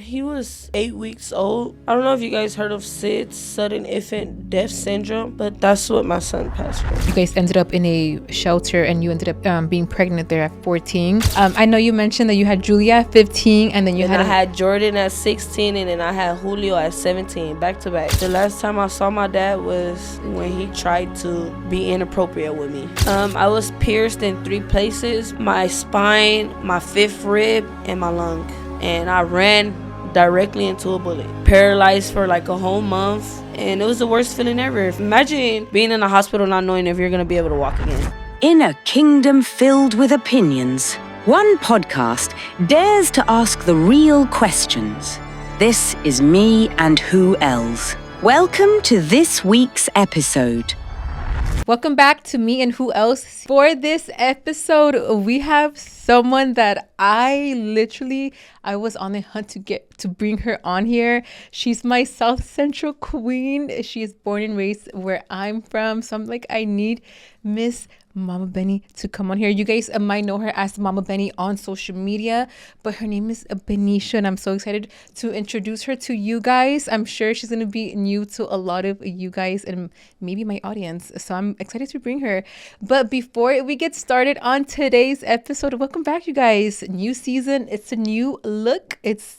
He was 8 weeks old. I don't know if you guys heard of SIDS, sudden infant death syndrome, but that's what my son passed from. You guys ended up in a shelter and you ended up being pregnant there at 14. I know you mentioned that you had Julia at 15 and then I had Jordan at 16 and then I had Julio at 17, back to back. The last time I saw my dad was when he tried to be inappropriate with me. I was pierced in 3 places: my spine, my 5th rib, and my lung. And I ran directly into a bullet. Paralyzed for like a whole month, and it was the worst feeling ever. Imagine being in a hospital not knowing if you're gonna be able to walk again. In a kingdom filled with opinions, one podcast dares to ask the real questions. This is Me and Who Else. Welcome to this week's episode. Welcome back to Me and Who Else. For this episode, we have someone that I was on the hunt to bring her on here. She's my South Central queen. She is born and raised where I'm from. So I'm like, I need Miss Mama Bennie to come on here. You guys might know her as Mama Bennie on social media, but her name is Benisha, and I'm so excited to introduce her to you guys. I'm sure she's going to be new to a lot of you guys and maybe my audience. So I'm excited to bring her. But before we get started on today's episode, welcome back, you guys. New season. It's a new look. It's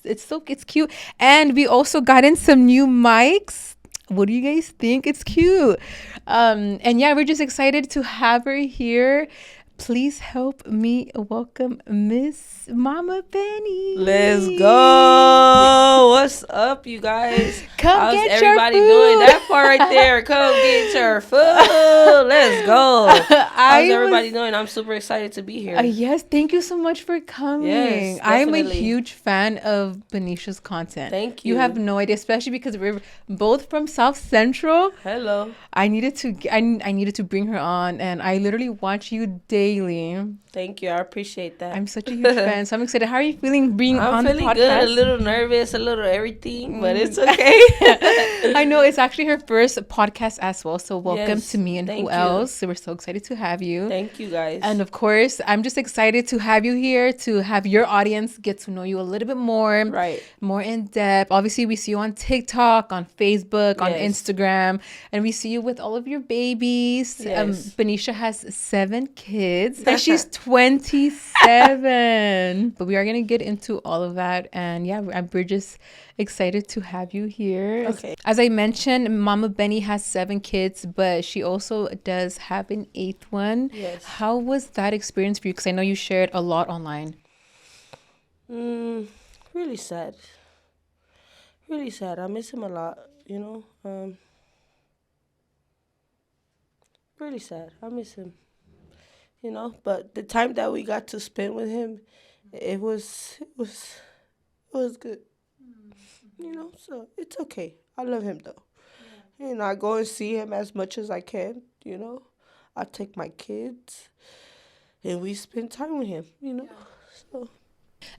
cute. And we also got in some new mics. What do you guys think? It's cute. And yeah, we're just excited to have her here. Please help me welcome Miss Mama Bennie. Let's go. What's up, you guys? How's get everybody your food? Doing that part right there? Come get your food. Let's go. How's everybody doing? I'm super excited to be here. Yes, thank you so much for coming. Yes, I'm a huge fan of Benisha's content. Thank you. You have no idea, especially because we're both from South Central. Hello. I needed to bring her on, and I literally watch you daily. Thank you. I appreciate that. I'm such a huge fan, so I'm excited. How are you feeling being on the podcast? I'm feeling good, a little nervous, a little everything, but it's okay. I know it's actually her first podcast as well, so welcome to Me and Who Else. So we're so excited to have you. Thank you, guys. And of course, I'm just excited to have you here, to have your audience get to know you a little bit more. Right. More in depth. Obviously, we see you on TikTok, on Facebook, on Instagram, and we see you with all of your babies. Yes. Benisha has 7 kids. And she's 27. But we are going to get into all of that. And yeah, we're just excited to have you here. Okay. As I mentioned, Mama Bennie has 7 kids, but she also does have an 8th one. Yes. How was that experience for you? Because I know you shared a lot online. Really sad. Really sad. I miss him a lot, really sad. I miss him. But the time that we got to spend with him, it was good. So it's okay. I love him though. And I go and see him as much as I can, I take my kids and we spend time with him, So.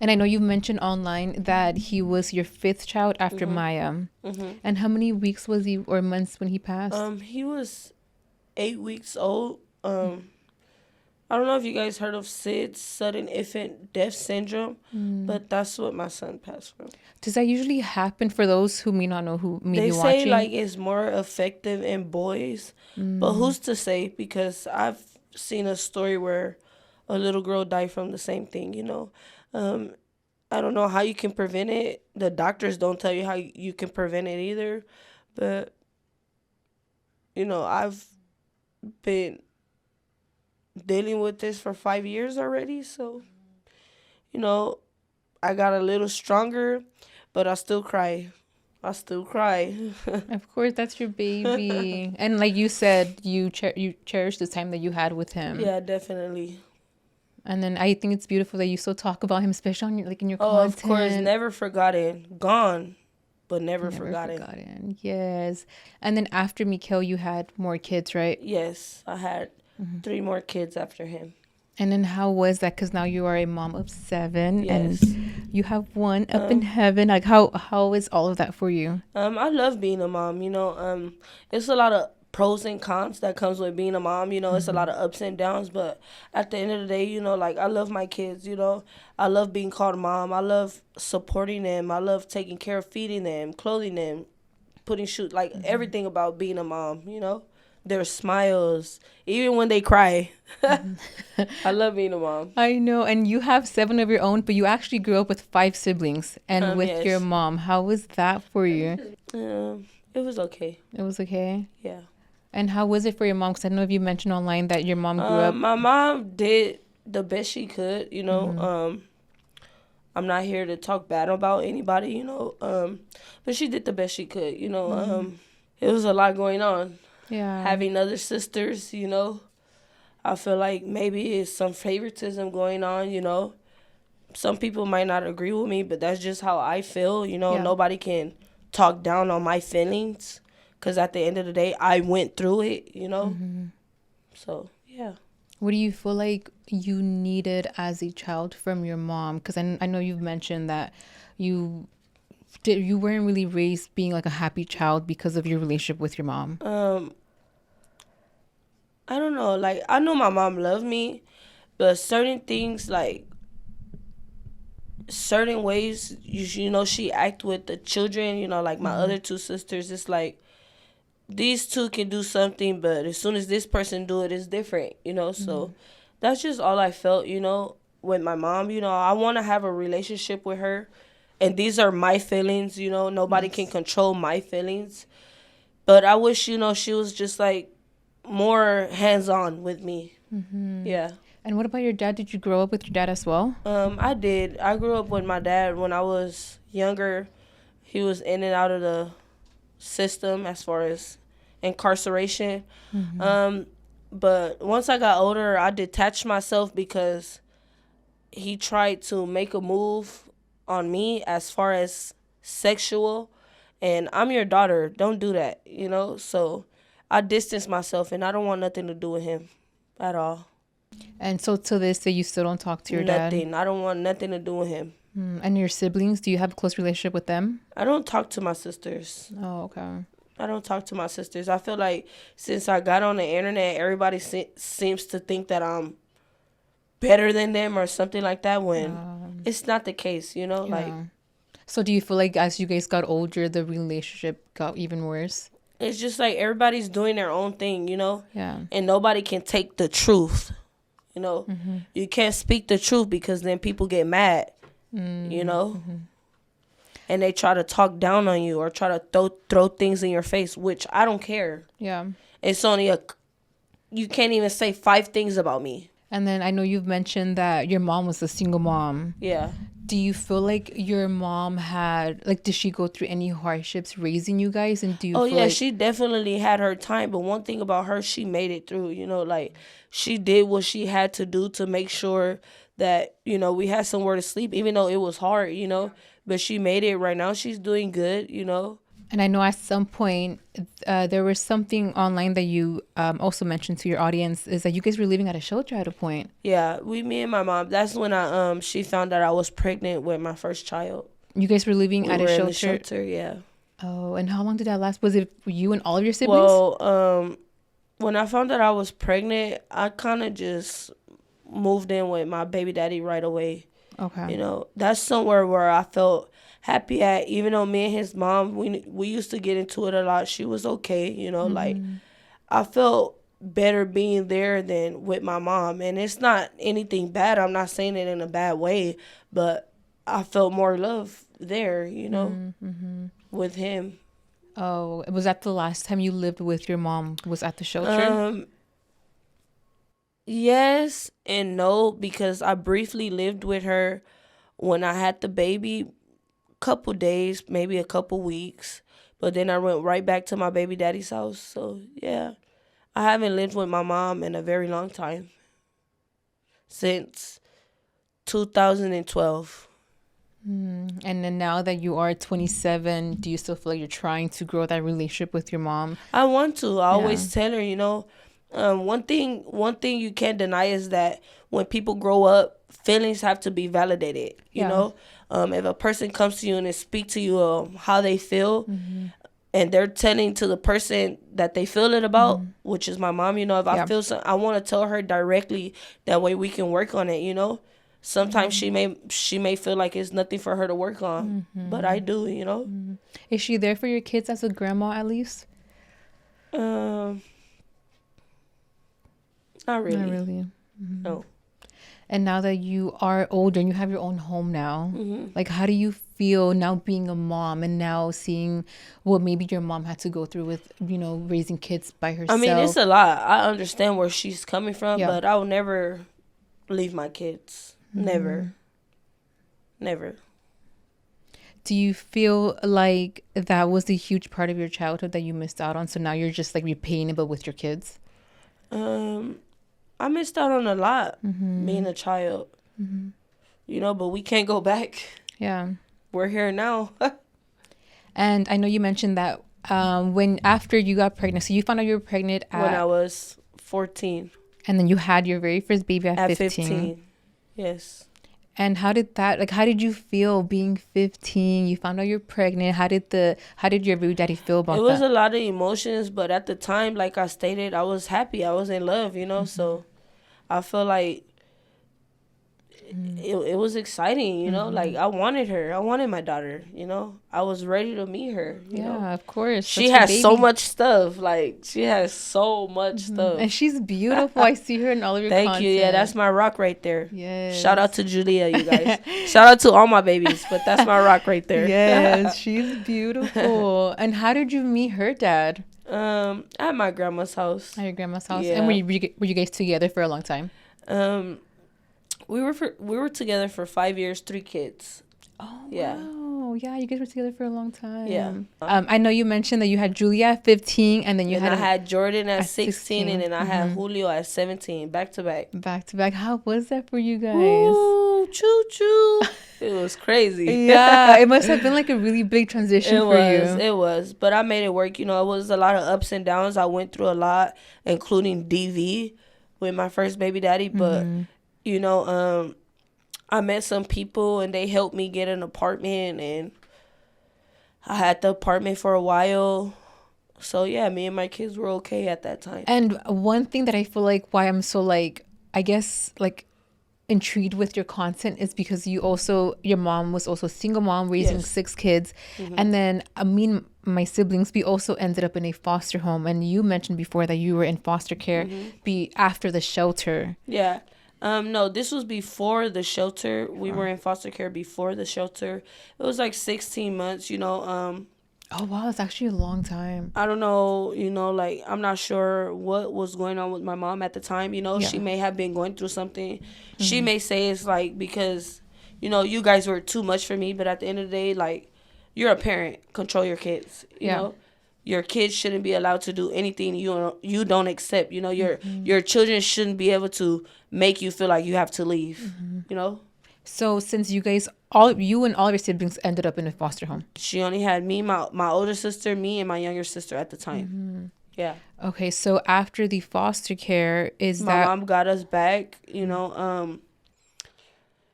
And I know you mentioned online that he was your 5th child after Maya. Mm-hmm. And how many weeks was he, or months, when he passed? He was 8 weeks old. I don't know if you guys heard of SIDS, sudden infant death syndrome, but that's what my son passed from. Does that usually happen for those who may not know, who may be watching? They say like it's more effective in boys, but who's to say? Because I've seen a story where a little girl died from the same thing, I don't know how you can prevent it. The doctors don't tell you how you can prevent it either, but, I've been dealing with this for 5 years already, so I got a little stronger, but I still cry. Of course, that's your baby. And like you said, you cherish the time that you had with him. Yeah, definitely. And then I think it's beautiful that you still talk about him, especially on in your content. Oh, of course, never forgotten. Gone, but never forgotten. Yes. And then after Mikhail, you had more kids, right? Yes, I had 3 more kids after him. And then how was that? Because now you are a mom of 7, yes. And you have 1 up in heaven. Like how is all of that for you? I love being a mom. It's a lot of pros and cons that comes with being a mom. You know, it's a lot of ups and downs, but at the end of the day, you know, like, I love my kids, you know. I love being called mom. I love supporting them. I love taking care of feeding them, clothing them, putting shoes, like, everything about being a mom, you know. Their smiles, even when they cry. I love being a mom. I know. And you have 7 of your own, but you actually grew up with 5 siblings and with Yes. your mom. How was that for you? It was okay. It was okay. Yeah. And how was it for your mom? Because I know you mentioned online that your mom grew up. My mom did the best she could, you know. I'm not here to talk bad about anybody, you know. But she did the best she could, you know. It was a lot going on. Yeah. Having other sisters, you know. I feel like maybe it's some favoritism going on, you know. Some people might not agree with me, but that's just how I feel, you know. Yeah. Nobody can talk down on my feelings, because at the end of the day, I went through it, you know. So, yeah. What do you feel like you needed as a child from your mom? Because I know you've mentioned that you weren't really raised being like a happy child because of your relationship with your mom. I don't know. Like, I know my mom loved me, but certain things, like, certain ways, you know, she act with the children, you know, like my other 2 sisters, it's like, these 2 can do something, but as soon as this person do it, it's different, you know. So that's just all I felt, you know, with my mom. You know, I want to have a relationship with her, and these are my feelings, you know. Nobody can control my feelings, but I wish, you know, she was just like more hands-on with me. Yeah. And what about your dad? Did you grow up with your dad as well? I did. I grew up with my dad when I was younger. He was in and out of the system as far as incarceration. But once I got older, I detached myself because he tried to make a move on me as far as sexual, and I'm your daughter. Don't do that, you know? So I distanced myself, and I don't want nothing to do with him at all. And so to this day, you still don't talk to your Nothing. I don't want nothing to do with him. dad? And your siblings, do you have a close relationship with them? I don't talk to my sisters. Oh, okay. I don't talk to my sisters. I feel like since I got on the internet, everybody seems to think that I'm better than them or something like that, when it's not the case, you know? Like, So do you feel like as you guys got older, the relationship got even worse? it's just like everybody's doing their own thing, you know? Yeah. And nobody can take the truth, you know? You can't speak the truth because then people get mad, you know? And they try to talk down on you or try to throw things in your face, which I don't care. Yeah. It's only you can't even say 5 things about me. And then I know you've mentioned that your mom was a single mom. Yeah. Do you feel like your mom did she go through any hardships raising you guys? And do you feel like... she definitely had her time. But one thing about her, she made it through, you know, like she did what she had to do to make sure that, you know, we had somewhere to sleep, even though it was hard, you know, but she made it. Right now, she's doing good, you know. And I know at some point there was something online that you also mentioned to your audience, is that you guys were living at a shelter at a point. Yeah, me and my mom. That's when she found that I was pregnant with my first child. You guys were living at a shelter? In the shelter, yeah. Oh, and how long did that last? Was it you and all of your siblings? Well, when I found that I was pregnant, I kind of just moved in with my baby daddy right away. Okay. You know, that's somewhere where I felt happy at, even though me and his mom, we used to get into it a lot. She was okay, you know, like I felt better being there than with my mom. And it's not anything bad. I'm not saying it in a bad way, but I felt more love there, you know, with him. Oh, was that the last time you lived with your mom? Was at the shelter? Yes and no, because I briefly lived with her when I had the baby, couple days, maybe a couple weeks, but then I went right back to my baby daddy's house. So yeah, I haven't lived with my mom in a very long time, since 2012. And then now that you are 27, do you still feel like you're trying to grow that relationship with your mom? I want to. I always tell her, you know, one thing you can't deny is that when people grow up, feelings have to be validated. You know, if a person comes to you and they speak to you how they feel, and they're tending to the person that they feel it about, which is my mom. If I feel something, I want to tell her directly. That way we can work on it. Sometimes she may feel like it's nothing for her to work on, but I do. Is she there for your kids as a grandma at least? Not really. Not really. No. And now that you are older and you have your own home now, like, how do you feel now being a mom and now seeing what maybe your mom had to go through with, raising kids by herself? I mean, it's a lot. I understand where she's coming from, but I will never leave my kids. Never. Do you feel like that was a huge part of your childhood that you missed out on? So now you're just like repaying it, but with your kids? I missed out on a lot being a child, but we can't go back. Yeah. We're here now. And I know you mentioned that after you got pregnant, so you found out you were pregnant when I was 14. And then you had your very first baby at 15. Yes. And how did you feel being 15? You found out you're pregnant. How did your baby daddy feel about that? It was a lot of emotions, but at the time, like I stated, I was happy. I was in love, so I feel like it was exciting, like I wanted her. I wanted my daughter, I was ready to meet her. Yeah, of course. She has so much stuff. Like, she has so much stuff. And she's beautiful. I see her in all of your content. Thank you. Yeah, that's my rock right there. Yes. Shout out to Julia, you guys. Shout out to all my babies, but that's my rock right there. Yes, she's beautiful. And how did you meet her dad? At my grandma's house. At your grandma's house? Yeah. And were you guys together for a long time? We were together for 5 years, 3 kids. Oh, yeah. Wow. Yeah, you guys were together for a long time. Yeah. I know you mentioned that you had Julia at 15 and then I had Jordan at 16 and then I had Julio at 17, back to back. Back to back. How was that for you guys? Ooh, choo-choo. It was crazy. Yeah, it must have been like a really big transition for you. It was. But I made it work. It was a lot of ups and downs. I went through a lot, including DV with my first baby daddy. But, I met some people and they helped me get an apartment. And I had the apartment for a while. So, yeah, me and my kids were okay at that time. And one thing that I feel like why I'm so intrigued with your content is because your mom was also a single mom raising 6 kids. And then me and my siblings, we also ended up in a foster home. And you mentioned before that you were in foster care after the shelter. Yeah. No, this was before the shelter. We were in foster care before the shelter. It was like 16 months, Oh, wow. It's actually a long time. I don't know, I'm not sure what was going on with my mom at the time. She may have been going through something. She may say it's like because, you guys were too much for me. But at the end of the day, like, you're a parent. Control your kids, you know. Your kids shouldn't be allowed to do anything you don't accept. Your children shouldn't be able to make you feel like you have to leave, So since you and all of your siblings ended up in a foster home. She only had me, my older sister, me, and my younger sister at the time. Yeah. Okay, so after the foster care, my mom got us back,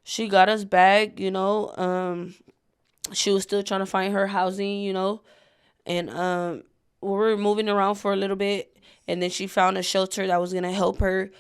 she got us back, she was still trying to find her housing, and we were moving around for a little bit, and then she found a shelter that was going to help her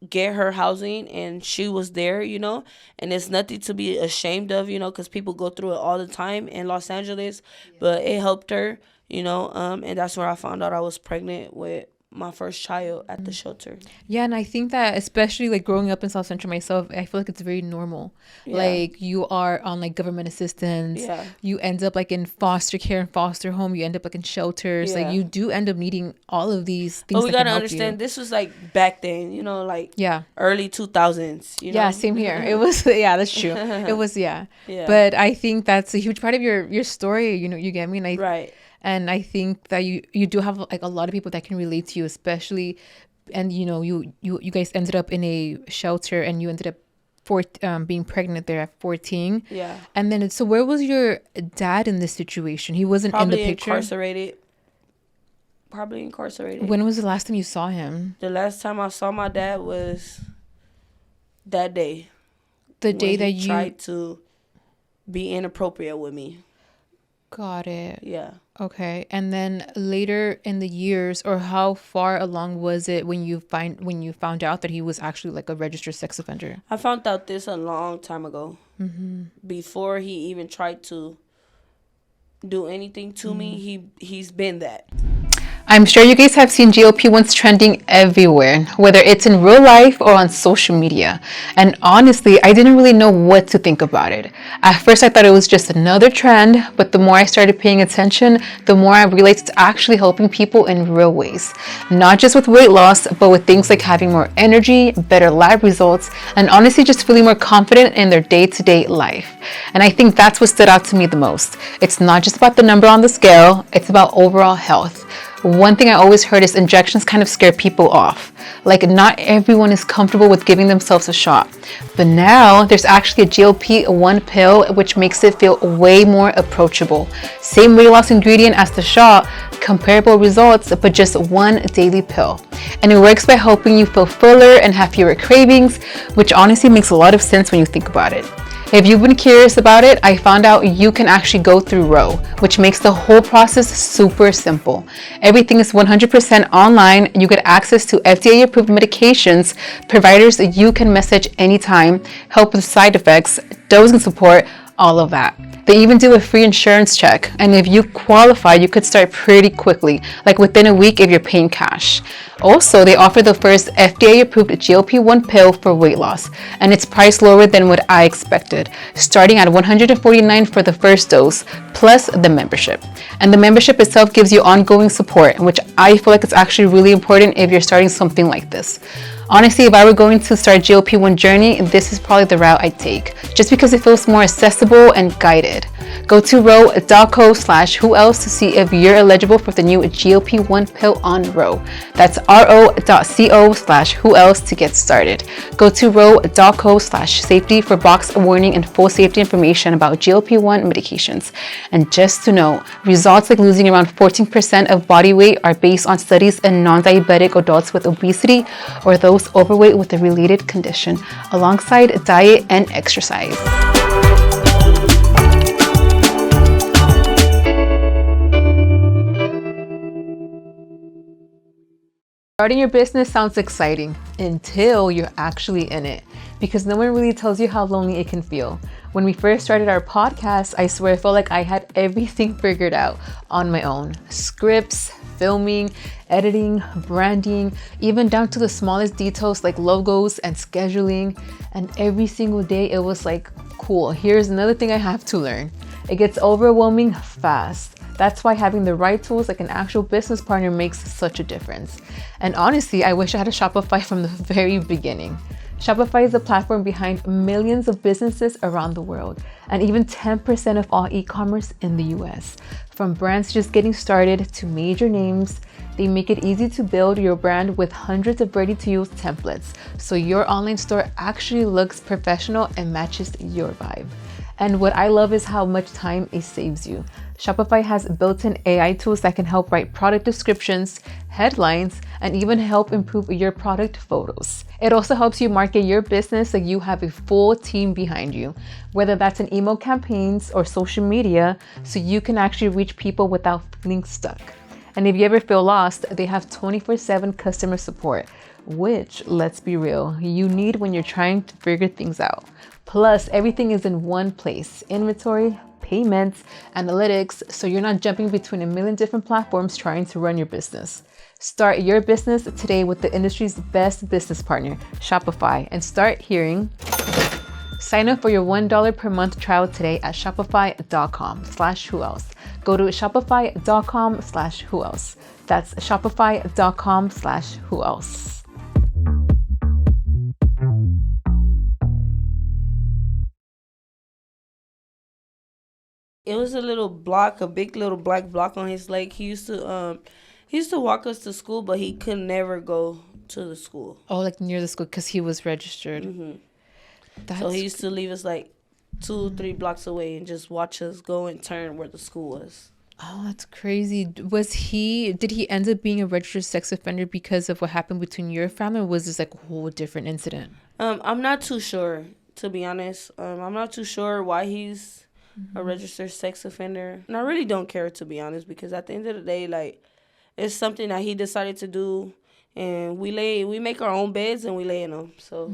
get her housing, and she was there, and it's nothing to be ashamed of, because people go through it all the time in Los Angeles, but it helped her, and that's where I found out I was pregnant with my first child at the shelter. Yeah, and I think that especially like growing up in South Central myself, I feel like it's very normal. Yeah. Like you are on like government assistance. Yeah. You end up like in foster care and foster home. You end up like in shelters. Yeah. Like you do end up needing all of these things. But we gotta understand this was like back then, like early 2000s. Yeah, same here. It was that's true. It was yeah. But I think that's a huge part of your story. You get me? And right. And I think that you do have like a lot of people that can relate to you, especially, and you guys ended up in a shelter and you ended up being pregnant there at 14. Yeah. And then so where was your dad in this situation? He wasn't in the picture. Probably incarcerated. When was the last time you saw him? The last time I saw my dad was that day. The day that you tried to be inappropriate with me. Got it. Yeah. Okay. And then later in the years, or how far along was it when you found out that he was actually like a registered sex offender? I found out this a long time ago. Before he even tried to do anything to me, he's been that. I'm sure you guys have seen GLP-1s trending everywhere, whether it's in real life or on social media. And honestly, I didn't really know what to think about it. At first, I thought it was just another trend, but the more I started paying attention, the more I realized it's actually helping people in real ways. Not just with weight loss, but with things like having more energy, better lab results, and honestly just feeling more confident in their day-to-day life. And I think that's what stood out to me the most. It's not just about the number on the scale, it's about overall health. One thing I always heard is injections kind of scare people off. Like, not everyone is comfortable with giving themselves a shot. But now there's actually a GLP-1 pill, which makes it feel way more approachable. Same weight loss ingredient as the shot, comparable results, but just one daily pill. And it works by helping you feel fuller and have fewer cravings, which honestly makes a lot of sense when you think about it. If you've been curious about it, I found out you can actually go through Ro, which makes the whole process super simple. Everything is 100% online. You get access to FDA-approved medications, providers you can message anytime, help with side effects, dosing support, all of that. They even do a free insurance check, and if you qualify, you could start pretty quickly, like within a week if you're paying cash. Also, they offer the first FDA-approved GLP-1 pill for weight loss, and it's priced lower than what I expected, starting at $149 for the first dose, plus the membership. And the membership itself gives you ongoing support, which I feel like it's actually really important if you're starting something like this. Honestly, if I were going to start GLP-1 journey, this is probably the route I'd take, just because it feels more accessible and guided. Go to ro.co/whoelse to see if you're eligible for the new GLP-1 pill on Ro. That's ro.co/whoelse to get started. Go to ro.co/safety for box warning and full safety information about GLP-1 medications. And just to know, results like losing around 14% of body weight are based on studies in non-diabetic adults with obesity or those overweight with a related condition, alongside diet and exercise. Starting your business sounds exciting until you're actually in it, because no one really tells you how lonely it can feel. When we first started our podcast, I swear I felt like I had everything figured out on my own. Scripts, filming, editing, branding, even down to the smallest details like logos and scheduling. And every single day it was like, cool, here's another thing I have to learn. It gets overwhelming fast. That's why having the right tools like an actual business partner makes such a difference. And honestly, I wish I had a Shopify from the very beginning. Shopify is the platform behind millions of businesses around the world, and even 10% of all e-commerce in the US. From brands just getting started to major names, they make it easy to build your brand with hundreds of ready-to-use templates, so your online store actually looks professional and matches your vibe. And what I love is how much time it saves you. Shopify has built-in AI tools that can help write product descriptions, headlines, and even help improve your product photos. It also helps you market your business so you have a full team behind you, whether that's in email campaigns or social media, so you can actually reach people without feeling stuck. And if you ever feel lost, they have 24/7 customer support, which, let's be real, you need when you're trying to figure things out. Plus, everything is in one place: inventory, payments, analytics, so you're not jumping between a million different platforms trying to run your business. Start your business today with the industry's best business partner, Shopify, and start hearing. Sign up for your $1 per month trial today at shopify.com/whoelse. Go to shopify.com/whoelse. That's shopify.com/whoelse. It was a little block, a big little black block on his leg. He used to walk us to school, but he could never go to the school. Oh, like near the school because he was registered. So he used to leave us like 2-3 blocks away and just watch us go and turn where the school was. Oh, that's crazy. Did he end up being a registered sex offender because of what happened between your family, or was this like a whole different incident? I'm not too sure, to be honest. I'm not too sure why he's a registered sex offender. And I really don't care, to be honest, because at the end of the day, like, it's something that he decided to do, and we make our own beds and we lay in them. So.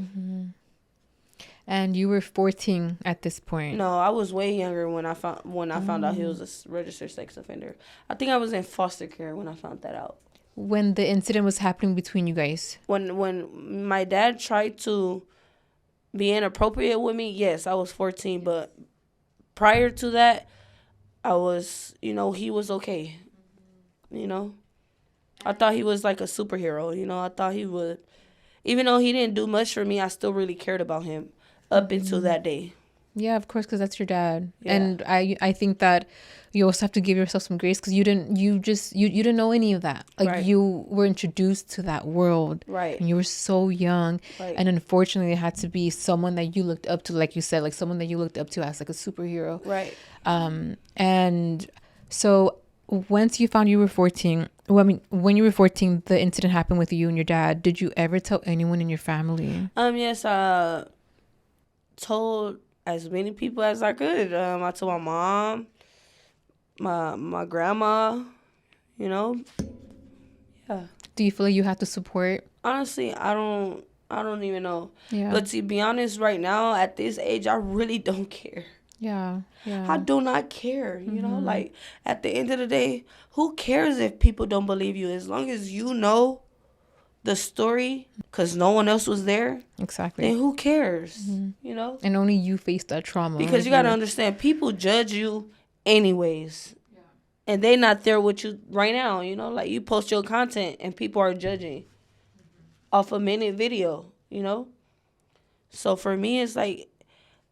And you were 14 at this point. No, I was way younger when I found out he was a registered sex offender. I think I was in foster care when I found that out. When the incident was happening between you guys. When my dad tried to be inappropriate with me, yes, I was 14, but prior to that, I was, he was okay. I thought he was like a superhero. I thought he would, even though he didn't do much for me, I still really cared about him up until that day. Yeah, of course, because that's your dad. Yeah. And I think that you also have to give yourself some grace, because you didn't know any of that. Like, right. You were introduced to that world. Right. And you were so young. Right. And unfortunately, it had to be someone that you looked up to, like you said, like someone that you looked up to as like a superhero. Right. And so once you found you were 14, when you were 14, the incident happened with you and your dad. Did you ever tell anyone in your family? Yes, I told as many people as I could. I told my mom, my grandma, Yeah. Do you feel like you have to support? Honestly, I don't even know. Yeah. But to be honest, right now at this age, I really don't care. Yeah. I do not care. Like, at the end of the day, who cares if people don't believe you? As long as you know the story, because no one else was there. Exactly. Then who cares? And only you face that trauma. Because you got to understand, people judge you anyways. Yeah. And they not there with you right now, Like, you post your content and people are judging off a minute video, So for me, it's like,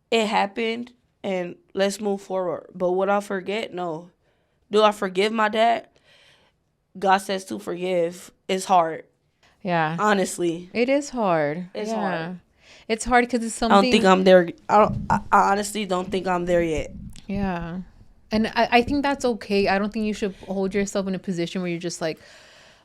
it happened and let's move forward. But would I forget? No. Do I forgive my dad? God says to forgive. It's hard. Yeah. Honestly. It is hard. It's hard. It's hard because it's something. I don't think I'm there. I honestly don't think I'm there yet. Yeah. And I think that's okay. I don't think you should hold yourself in a position where you're just like,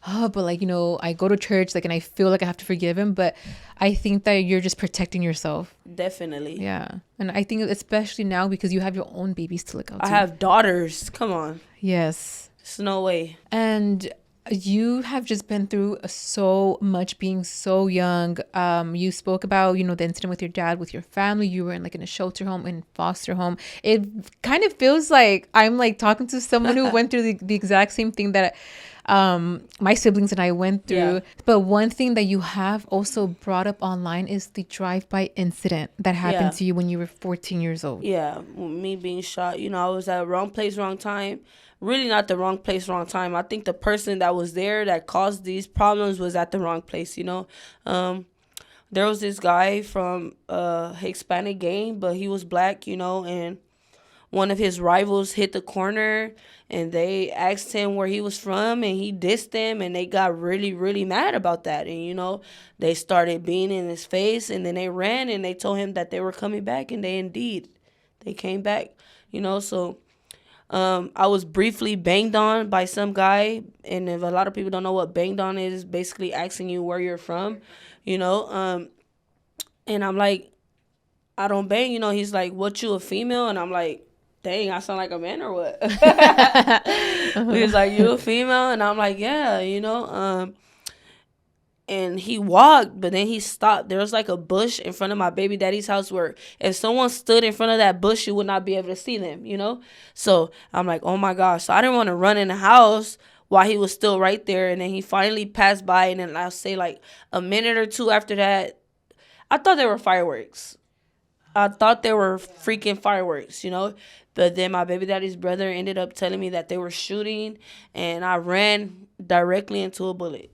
oh, but like, I go to church, like, and I feel like I have to forgive him. But I think that you're just protecting yourself. Definitely. Yeah. And I think especially now, because you have your own babies to look out to. I have daughters. Come on. Yes. There's no way. And you have just been through so much being so young. You spoke about, the incident with your dad, with your family. You were in a shelter home, in foster home. It kind of feels like I'm like talking to someone who went through the exact same thing that my siblings and I went through. Yeah. But one thing that you have also brought up online is the drive-by incident that happened to you when you were 14 years old. Yeah, me being shot. I was at the wrong place, wrong time. Really not the wrong place, wrong time. I think the person that was there that caused these problems was at the wrong place, There was this guy from a Hispanic gang, but he was black, and one of his rivals hit the corner, and they asked him where he was from, and he dissed them, and they got really, really mad about that. And, they started being in his face, and then they ran, and they told him that they were coming back, and they came back, so... I was briefly banged on by some guy, and if a lot of people don't know what banged on is, basically asking you where you're from, and I'm like, I don't bang, he's like, what, you a female? And I'm like, dang, I sound like a man or what? He was like, you a female? And I'm like, yeah, and he walked, but then he stopped. There was a bush in front of my baby daddy's house where if someone stood in front of that bush, you would not be able to see them, So I'm like, oh my gosh. So I didn't want to run in the house while he was still right there. And then he finally passed by. And then I'll say a minute or two after that, I thought they were fireworks. I thought they were freaking fireworks, But then my baby daddy's brother ended up telling me that they were shooting. And I ran directly into a bullet.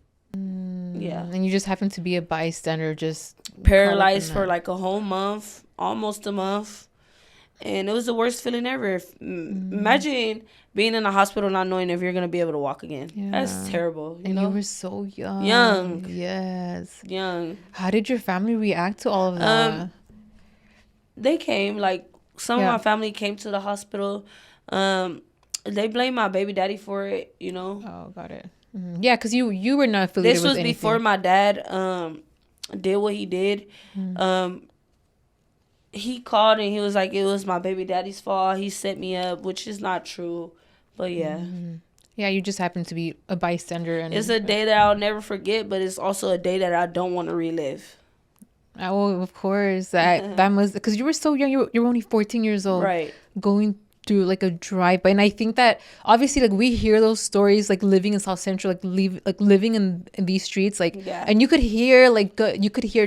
Yeah. And you just happened to be a bystander, just paralyzed for a whole month, almost a month. And it was the worst feeling ever. Imagine being in a hospital not knowing if you're going to be able to walk again. Yeah. That's terrible. You were so young. Yes. Young. How did your family react to all of that? They came, some of my family came to the hospital. They blamed my baby daddy for it, Oh, got it. Yeah, because you were not affiliated with anything. This was before my dad did what he did. he called and he was like, it was my baby daddy's fault. He set me up, which is not true. But yeah. Yeah, you just happen to be a bystander. And it's a day that I'll never forget, but it's also a day that I don't want to relive. Oh, of course. That must, because you were so young. You were only 14 years old. Right. Going through like a drive-by. And I think that obviously like we hear those stories like living in South Central, like living in these streets, like, and you could hear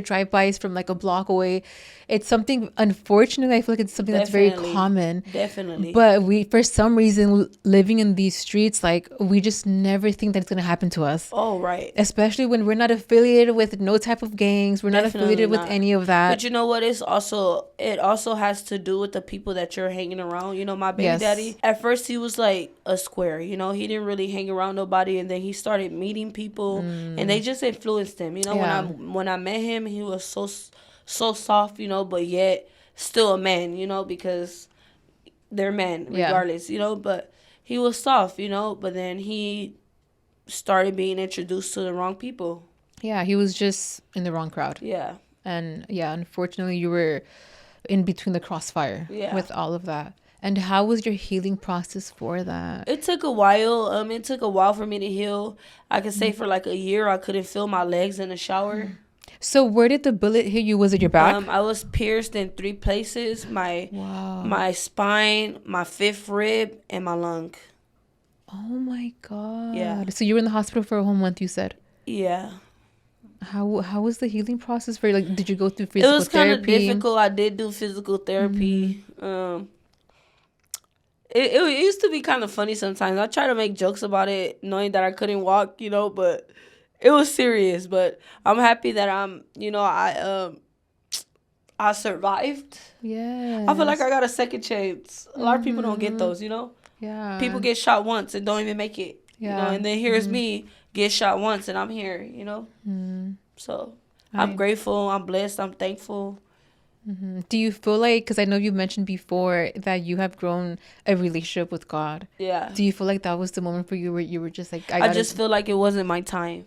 drive-bys from like a block away. It's something, unfortunately, I feel like it's something that's very common. Definitely. But we, for some reason, living in these streets, like we just never think that it's going to happen to us. Oh, right. Especially when we're not affiliated with no type of gangs. We're not affiliated with any of that. But you know what? It also has to do with the people that you're hanging around. You know, my baby daddy, at first he was like a square. You know, he didn't really hang around nobody. And then he started meeting people and they just influenced him. You know, when I met him, he was so soft, you know, but yet still a man, you know, because they're men regardless, you know, but he was soft, you know, but then he started being introduced to the wrong people. Yeah, he was just in the wrong crowd. Yeah. And yeah, unfortunately you were in between the crossfire with all of that. And how was your healing process for that? It took a while. It took a while for me to heal. I could say for like a year I couldn't feel my legs in the shower. So where did the bullet hit you? Was it your back? I was pierced in 3 places. My spine, my 5th rib, and my lung. Oh my God. Yeah. So you were in the hospital for a whole month, you said? Yeah. How was the healing process for you? Like, did you go through physical therapy? It was kind of difficult. I did do physical therapy. It used to be kind of funny sometimes. I try to make jokes about it, knowing that I couldn't walk, you know, but it was serious. But I'm happy that I survived. Yeah. I feel like I got a second chance. A lot of people don't get those, you know? Yeah. People get shot once and don't even make it. Yeah. You know, and then here's me get shot once and I'm here, you know? So I'm grateful, I'm blessed, I'm thankful. Do you feel like, because I know you mentioned before that you have grown a relationship with God. Yeah. Do you feel like that was the moment for you where you were just like, I just feel like it wasn't my time.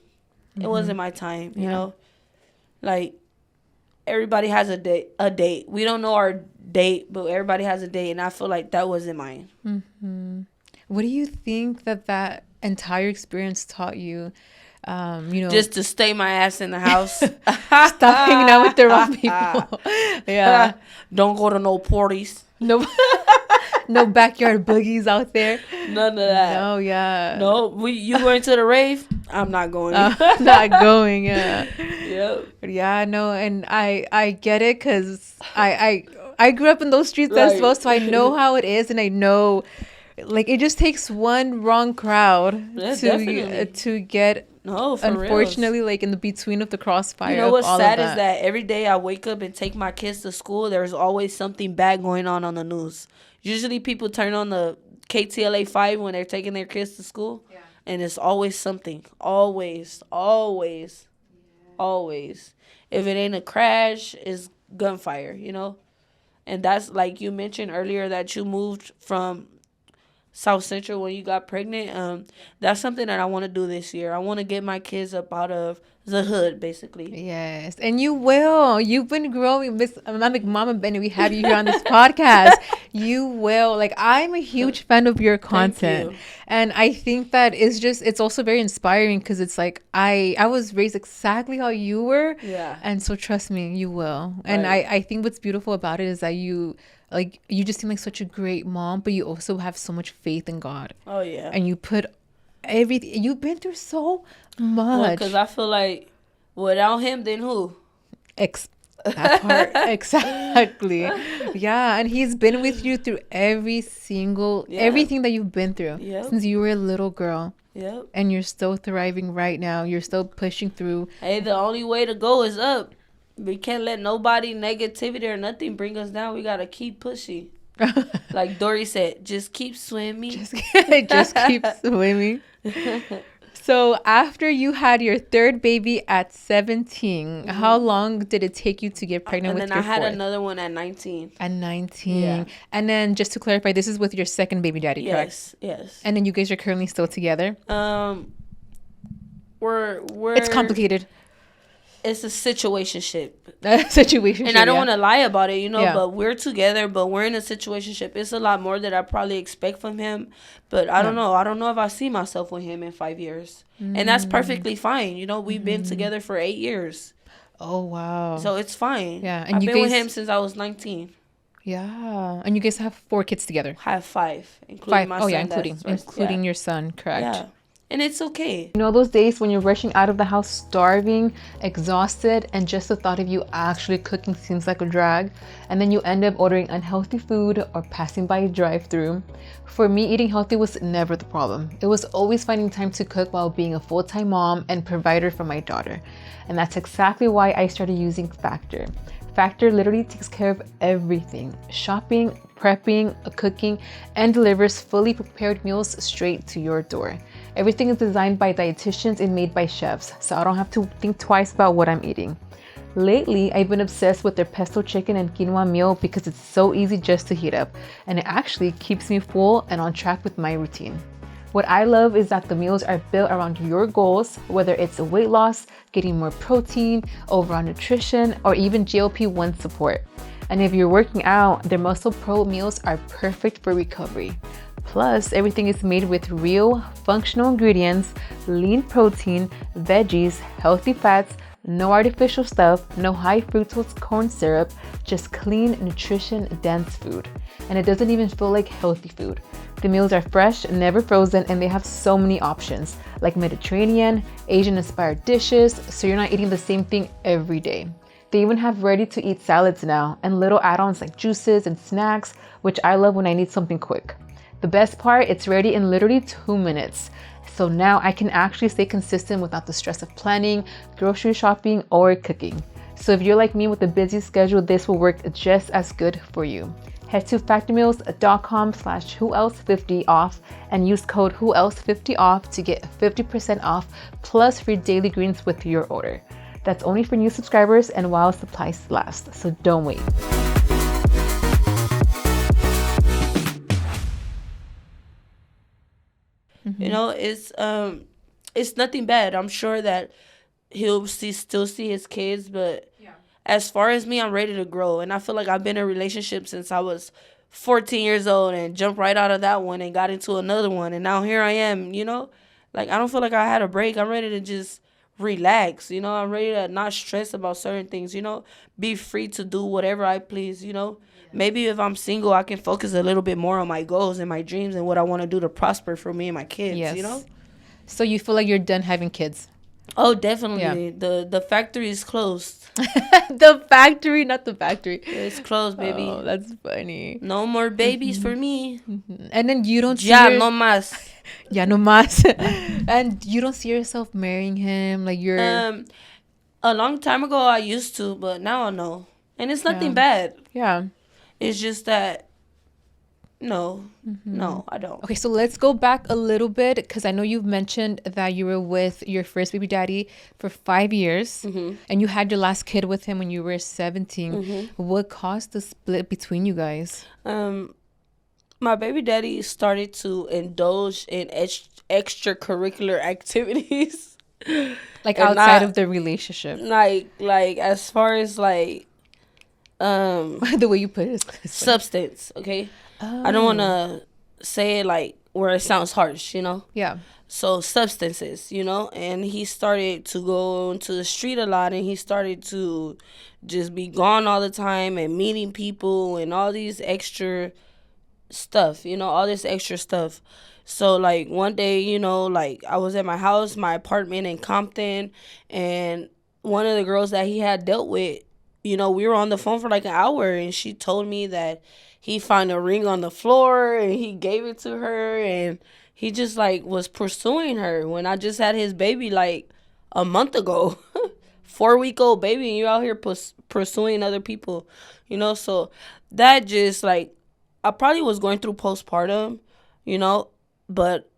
It wasn't my time, you know? Like, everybody has a date. We don't know our date, but everybody has a date, and I feel like that wasn't mine. What do you think that entire experience taught you? You know, just to stay my ass in the house. Stop hanging out with the wrong people. Yeah. Don't go to no parties. No backyard boogies out there. None of that. No, yeah. No, you going to the rave? I'm not going. Not going. Yeah. Yep. Yeah, no, and I get it because I grew up in those streets as well, so I know how it is, and I know, like, it just takes one wrong crowd to get. No, for unfortunately, reals. Like in the between of the crossfire. You know what's sad is that every day I wake up and take my kids to school, there's always something bad going on the news. Usually people turn on the KTLA 5 when they're taking their kids to school, and it's always something. Always. If it ain't a crash, it's gunfire, you know? And that's like you mentioned earlier that you moved from South Central when you got pregnant. That's something that I want to do this year. I want to get my kids up out of the hood, basically. Yes, and you will. You've been growing. Mama Bennie, we have you here on this podcast. You will. Like, I'm a huge fan of your content. And I think that it's also very inspiring because it's like I was raised exactly how you were. Yeah. And so trust me, you will. Right. And I think what's beautiful about it is that you just seem like such a great mom, but you also have so much faith in God. Oh, yeah. And you put everything, you've been through so much. Because I feel like without him, then who? That part. Exactly. Yeah. And he's been with you through everything that you've been through since you were a little girl. Yep. And you're still thriving right now. You're still pushing through. Hey, the only way to go is up. We can't let nobody, negativity or nothing bring us down. We got to keep pushing. Like Dory said, just keep swimming. Just keep swimming. So after you had your third baby at 17, how long did it take you to get pregnant with your fourth? And then I had another one at 19. At 19. Yeah. And then just to clarify, this is with your second baby daddy, correct? Yes. And then you guys are currently still together? We're It's complicated. it's a situationship. Situation. And I don't want to lie about it, you know, Yeah. but we're together, but we're in a situationship. It's a lot more that I probably expect from him, but I don't know. I don't know if I see myself with him in 5 years. And that's perfectly fine. You know, we've been together for 8 years. Oh, wow. So it's fine. Yeah, and I've you been with guys- him since I was 19. Yeah. And you guys have 4 kids together. I have 5, including 5. my Oh, son. yeah, including yeah. your son. Correct. Yeah. And it's okay. You know those days when you're rushing out of the house starving, exhausted, and just the thought of you actually cooking seems like a drag, and then you end up ordering unhealthy food or passing by a drive-thru? For me, eating healthy was never the problem. It was always finding time to cook while being a full-time mom and provider for my daughter. And that's exactly why I started using Factor. Factor literally takes care of everything: shopping, prepping, cooking, and delivers fully prepared meals straight to your door. Everything is designed by dietitians and made by chefs, so I don't have to think twice about what I'm eating. Lately, I've been obsessed with their pesto chicken and quinoa meal because it's so easy just to heat up, and it actually keeps me full and on track with my routine. What I love is that the meals are built around your goals, whether it's a weight loss, getting more protein, overall nutrition, or even GLP-1 support. And if you're working out, their Muscle Pro meals are perfect for recovery. Plus, everything is made with real, functional ingredients, lean protein, veggies, healthy fats, no artificial stuff, no high fructose corn syrup, just clean, nutrition-dense food. And it doesn't even feel like healthy food. The meals are fresh, never frozen, and they have so many options, like Mediterranean, Asian-inspired dishes, so you're not eating the same thing every day. They even have ready-to-eat salads now, and little add-ons like juices and snacks, which I love when I need something quick. The best part, it's ready in literally 2 minutes. So now I can actually stay consistent without the stress of planning, grocery shopping, or cooking. So if you're like me with a busy schedule, this will work just as good for you. Head to factormeals.com/whoelse50off and use code whoelse50off to get 50% off plus free daily greens with your order. That's only for new subscribers and while supplies last, so don't wait. You know, it's nothing bad. I'm sure that he'll still see his kids, but as far as me, I'm ready to grow. And I feel like I've been in a relationship since I was 14 years old and jumped right out of that one and got into another one. And now here I am, you know? Like, I don't feel like I had a break. I'm ready to just relax, you know? I'm ready to not stress about certain things, you know? Be free to do whatever I please, you know? Maybe if I'm single, I can focus a little bit more on my goals and my dreams and what I want to do to prosper for me and my kids, you know? So you feel like you're done having kids? Oh, definitely. The factory is closed. The factory, not the factory. It's closed, baby. Oh, that's funny. No more babies for me. And then you don't see no más. Ya no más. And you don't see yourself marrying him, like you're a long time ago I used to, but now I know. And it's nothing bad. Yeah. It's just that no, I don't. Okay, so let's go back a little bit because I know you've mentioned that you were with your first baby daddy for 5 years and you had your last kid with him when you were 17. What caused the split between you guys? My baby daddy started to indulge in extracurricular activities. Like outside of the relationship. Like as far as like The way you put it is substance, okay? I don't want to say it like where it sounds harsh, you know? Yeah. So substances, you know? And he started to go into the street a lot and he started to just be gone all the time and meeting people and all these extra stuff, you know, all this extra stuff. So like one day, you know, like I was at my house, my apartment in Compton, and one of the girls that he had dealt with, you know, we were on the phone for like an hour and she told me that he found a ring on the floor and he gave it to her and he just like was pursuing her when I just had his baby like a month ago. 4-week-old baby, and you're out here pursuing other people, you know? So that just like, I probably was going through postpartum, you know, but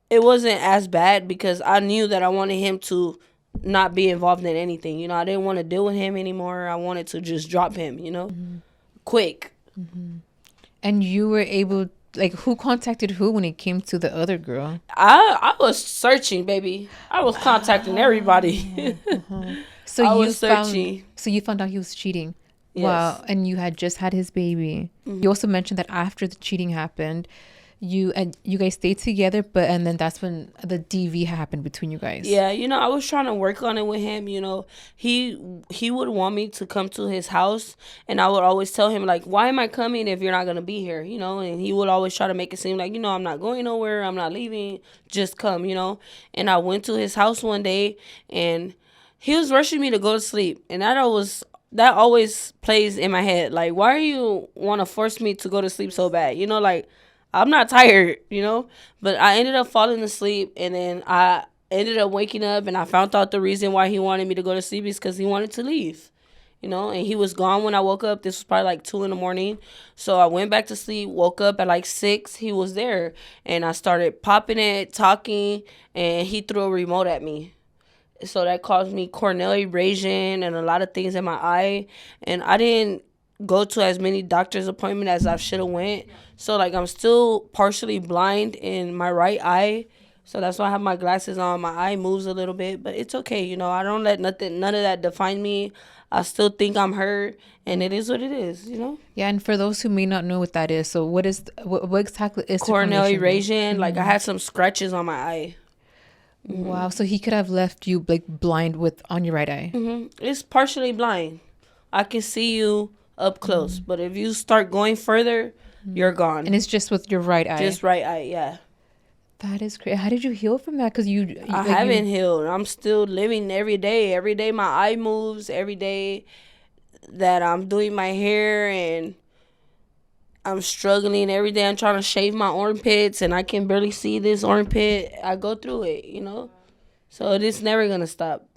it wasn't as bad because I knew that I wanted him to not be involved in anything. You know, I didn't want to deal with him anymore. I wanted to just drop him, you know, quick. And you were able, like, who contacted who when it came to the other girl? I was searching, baby. I was contacting everybody. So I you was searching. So you found out he was cheating. Yes. Wow. And you had just had his baby. You also mentioned that after the cheating happened, you guys stayed together, and then that's when the DV happened between you guys. Yeah, I was trying to work on it with him. He would want me to come to his house, and I would always tell him, like, why am I coming if you're not gonna be here? And he would always try to make it seem like, I'm not going nowhere, I'm not leaving, just come. And I went to his house one day, and he was rushing me to go to sleep, and that always plays in my head, like, why are you want to force me to go to sleep so bad? Like, I'm not tired, but I ended up falling asleep, and then I ended up waking up, and I found out the reason why he wanted me to go to sleep is because he wanted to leave, and he was gone when I woke up. This was probably like 2 a.m. So I went back to sleep, woke up at like 6. He was there, and I started popping it, talking, and he threw a remote at me. So that caused me corneal abrasion and a lot of things in my eye, and I didn't go to as many doctor's appointments as I should have went. So like I'm still partially blind in my right eye, so that's why I have my glasses on. My eye moves a little bit, but it's okay. I don't let none of that define me. I still think I'm hurt, and it is what it is. Yeah, and for those who may not know what that is, so what exactly is corneal abrasion? Like I had some scratches on my eye. Wow, so he could have left you like blind on your right eye. It's partially blind. I can see you up close, but if you start going further, you're gone. And it's just with your right eye. Just right eye, yeah. That is crazy. How did you heal from that? Because I haven't healed. I'm still living every day. Every day my eye moves. Every day that I'm doing my hair and I'm struggling. Every day I'm trying to shave my armpits and I can barely see this armpit. I go through it, So it's never gonna stop.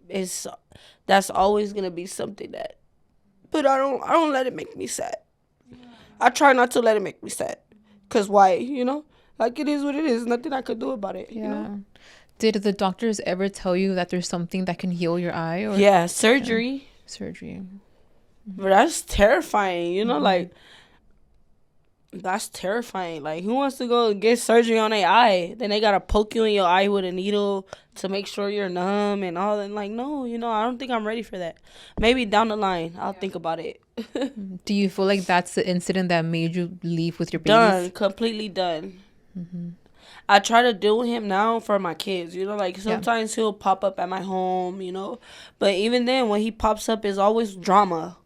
That's always gonna be something that. But I don't let it make me sad. I try not to let it make me sad. Cause why, Like it is what it is. Nothing I could do about it. Yeah. Did the doctors ever tell you that there's something that can heal your eye? Or yeah, surgery. Yeah. Surgery. But that's terrifying, like that's terrifying. Like who wants to go get surgery on their eye? Then they gotta poke you in your eye with a needle to make sure you're numb and all that. Like, no, I don't think I'm ready for that. Maybe down the line I'll think about it. Do you feel like that's the incident that made you leave with your babies? Done. Completely done. I try to deal with him now for my kids, like sometimes he'll pop up at my home, but even then when he pops up it's always drama.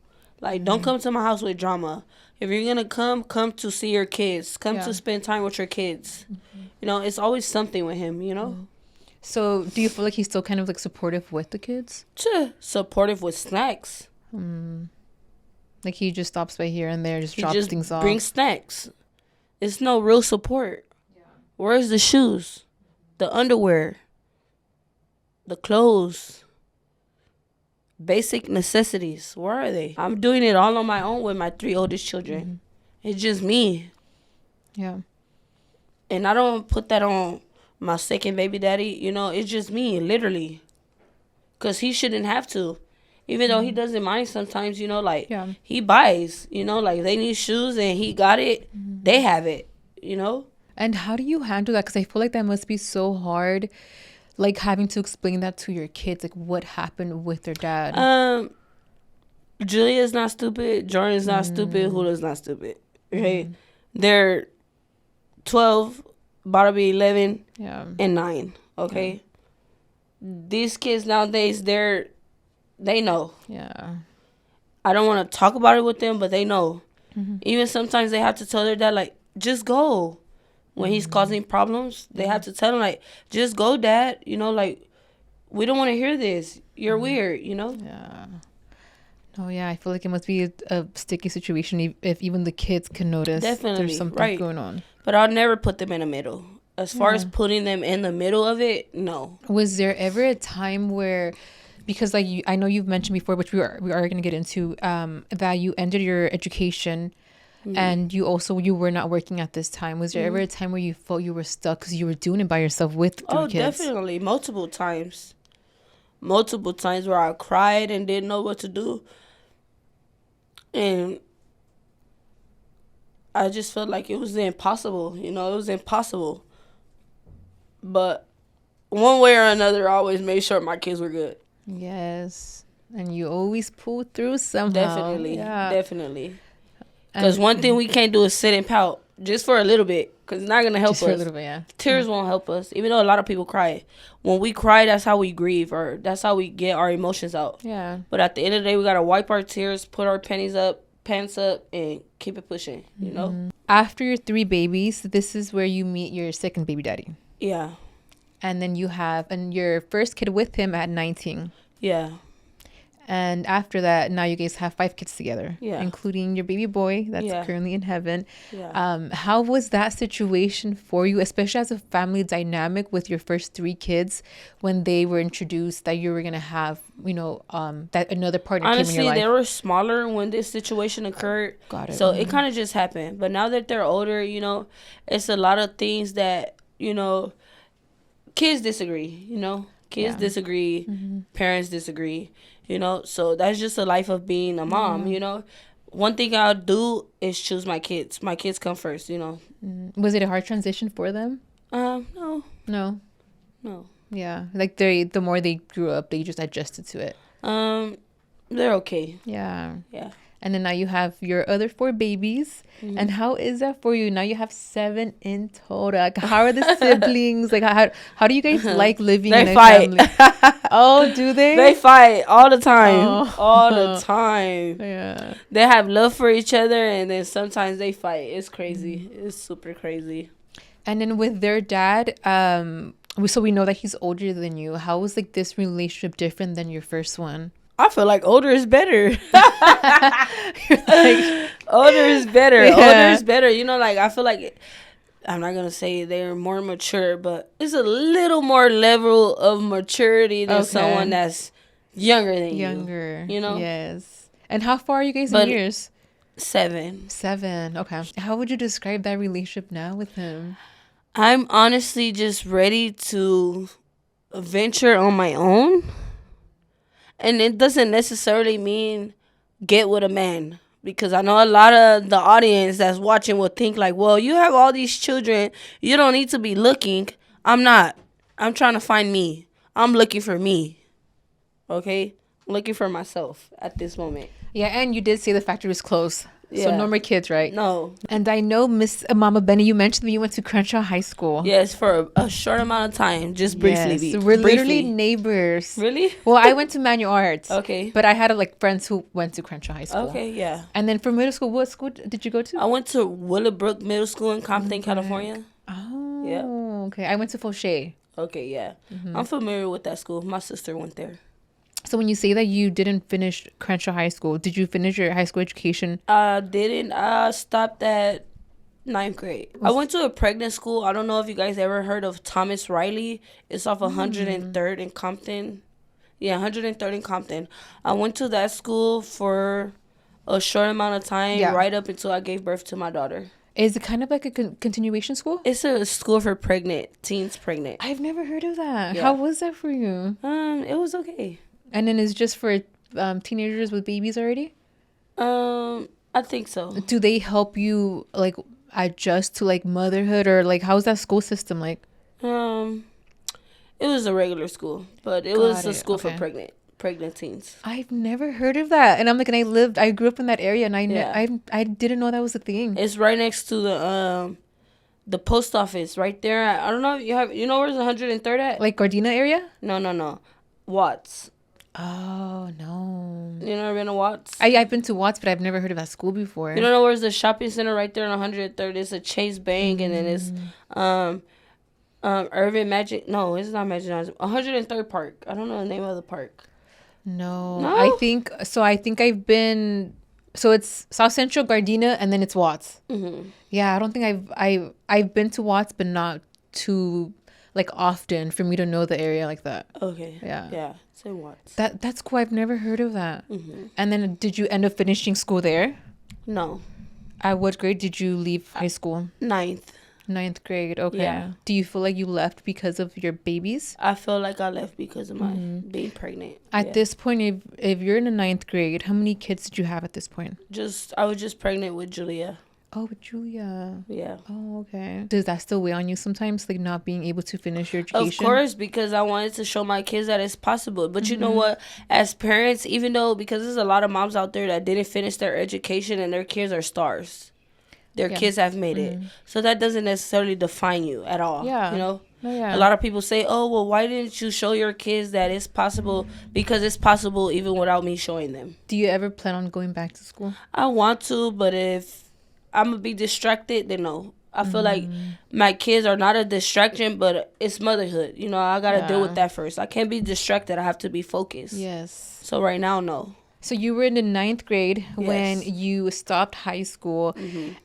Like don't come to my house with drama. If you're gonna come to see your kids, come to spend time with your kids. It's always something with him. So do you feel like he's still kind of like supportive with the kids? Supportive with snacks. Like he just stops by here and there, just drops things off. Brings snacks. It's no real support. Where's the shoes, the underwear, the clothes, basic necessities? Where are they? I'm doing it all on my own with my 3 oldest children. It's just me. Yeah. And I don't put that on my second baby daddy. It's just me, literally. Because he shouldn't have to. Even though he doesn't mind sometimes, he buys, like they need shoes and he got it. They have it, And how do you handle that? Because I feel like that must be so hard, like having to explain that to your kids, like what happened with their dad. Julia's not stupid. Jordan's not stupid. Hula's not stupid. Okay, they're 12, about to be 11, and 9. Okay, these kids nowadays, they know. Yeah, I don't want to talk about it with them, but they know. Even sometimes they have to tell their dad, like, just go. When he's causing problems, they have to tell him, like, just go, Dad. Like, we don't want to hear this. You're weird, Yeah. Oh, yeah. I feel like it must be a sticky situation if even the kids can notice there's something going on. But I'll never put them in the middle. As far as putting them in the middle of it, no. Was there ever a time where, because like I know you've mentioned before, which we are going to get into, that you ended your education and you were not working at this time. Was there ever a time where you felt you were stuck because you were doing it by yourself with 3 kids? Definitely. Multiple times where I cried and didn't know what to do. And I just felt like it was impossible. It was impossible. But one way or another, I always made sure my kids were good. Yes. And you always pull through somehow. Definitely. Because one thing we can't do is sit and pout just for a little bit, because it's not going to help us. For a little bit, yeah. Tears won't help us, even though a lot of people cry. When we cry, that's how we grieve, or that's how we get our emotions out. Yeah. But at the end of the day, we got to wipe our tears, put our pants up, and keep it pushing, you know? After your 3 babies, this is where you meet your second baby daddy. Yeah. And then you have your first kid with him at 19. Yeah. And after that, now you guys have 5 kids together, including your baby boy that's currently in heaven. Yeah. How was that situation for you, especially as a family dynamic with your first 3 kids, when they were introduced that you were going to have, that another partner came in your life? Honestly, they were smaller when this situation occurred. Got it. So it kind of just happened. But now that they're older, it's a lot of things that, kids disagree, Kids disagree, parents disagree, so that's just the life of being a mom, One thing I'll do is choose my kids. My kids come first, Was it a hard transition for them? No. Yeah, like the more they grew up, they just adjusted to it. They're okay. Yeah. And then now you have your other 4 babies. Mm-hmm. And how is that for you? Now you have 7 in total. Like, how are the siblings? Like, how do you guys like living in a family? Oh, do they? They fight all the time. Oh. All the time. Yeah. They have love for each other, and then sometimes they fight. It's crazy. It's super crazy. And then with their dad, so we know that he's older than you. How was like this relationship different than your first one? I feel like older is better. Older is better. Yeah. Older is better. I feel like, I'm not going to say they're more mature, but it's a little more level of maturity than someone that's younger than you. Yes. And how far are you guys in years? 7. Okay. How would you describe that relationship now with him? I'm honestly just ready to venture on my own. And it doesn't necessarily mean get with a man, because I know a lot of the audience that's watching will think like, well, you have all these children. You don't need to be looking. I'm not. I'm trying to find me. I'm looking for me. Okay? I'm looking for myself at this moment. Yeah, and you did say the factory was closed. Yeah. So no more kids, right? No. And I know, Miss Mama Bennie, you mentioned that you went to Crenshaw High School. Yes, for a short amount of time, just briefly. Yes, we're literally neighbors. Really? Well, I went to Manual Arts. Okay. But I had friends who went to Crenshaw High School. Okay, yeah. And then for middle school, what school did you go to? I went to Willowbrook Middle School in Compton, California. Oh, yeah. Okay. I went to Fauché. Okay, yeah. I'm familiar with that school. My sister went there. So when you say that you didn't finish Crenshaw High School, did you finish your high school education? I didn't. I stopped at 9th grade. I went to a pregnant school. I don't know if you guys ever heard of Thomas Riley. It's off 103rd in Compton. Yeah, 103rd in Compton. I went to that school for a short amount of time, right up until I gave birth to my daughter. Is it kind of like a continuation school? It's a school for teens pregnant. I've never heard of that. Yeah. How was that for you? It was okay. And then it's just for teenagers with babies already? I think so. Do they help you like adjust to like motherhood, or like how's that school system like? It was a regular school, but it was a school for pregnant teens. I've never heard of that, and I'm like, and I grew up in that area, and I didn't know that was a thing. It's right next to the post office, right there. I don't know if you know where's 103rd at? Like Gardena area? No. Watts. Oh, no. You never been to Watts? I've been to Watts, but I've never heard of that school before. You don't know where's the shopping center right there on 103rd? It's a Chase Bank, and then it's Urban Magic. No, it's not Magic. 103rd Park. I don't know the name of the park. No? I think I've been... So it's South Central, Gardena, and then it's Watts. Mm-hmm. Yeah, I don't think I've been to Watts, but not too... like often for me to know the area like that. Okay. Yeah. So what? That's cool. I've never heard of that. Mm-hmm. And then did you end up finishing school there? No. At what grade did you leave high school? 9th grade. Okay. Yeah. Do you feel like you left because of your babies? I feel like I left because of my being pregnant. At this point, if you're in the 9th grade, how many kids did you have at this point? I was just pregnant with Julia. Oh, with Julia. Yeah. Oh, okay. Does that still weigh on you sometimes, like not being able to finish your education? Of course, because I wanted to show my kids that it's possible. But you know what? As parents, even though, because there's a lot of moms out there that didn't finish their education and their kids are stars. Their kids have made it. So that doesn't necessarily define you at all. Yeah. You know? Oh, yeah. A lot of people say, oh, well, why didn't you show your kids that it's possible? Because it's possible even without me showing them. Do you ever plan on going back to school? I want to, but if I'm going to be distracted, then no. I feel like my kids are not a distraction, but it's motherhood. You know, I got to deal with that first. I can't be distracted. I have to be focused. Yes. So right now, no. So you were in the 9th grade when Yes. you stopped high school.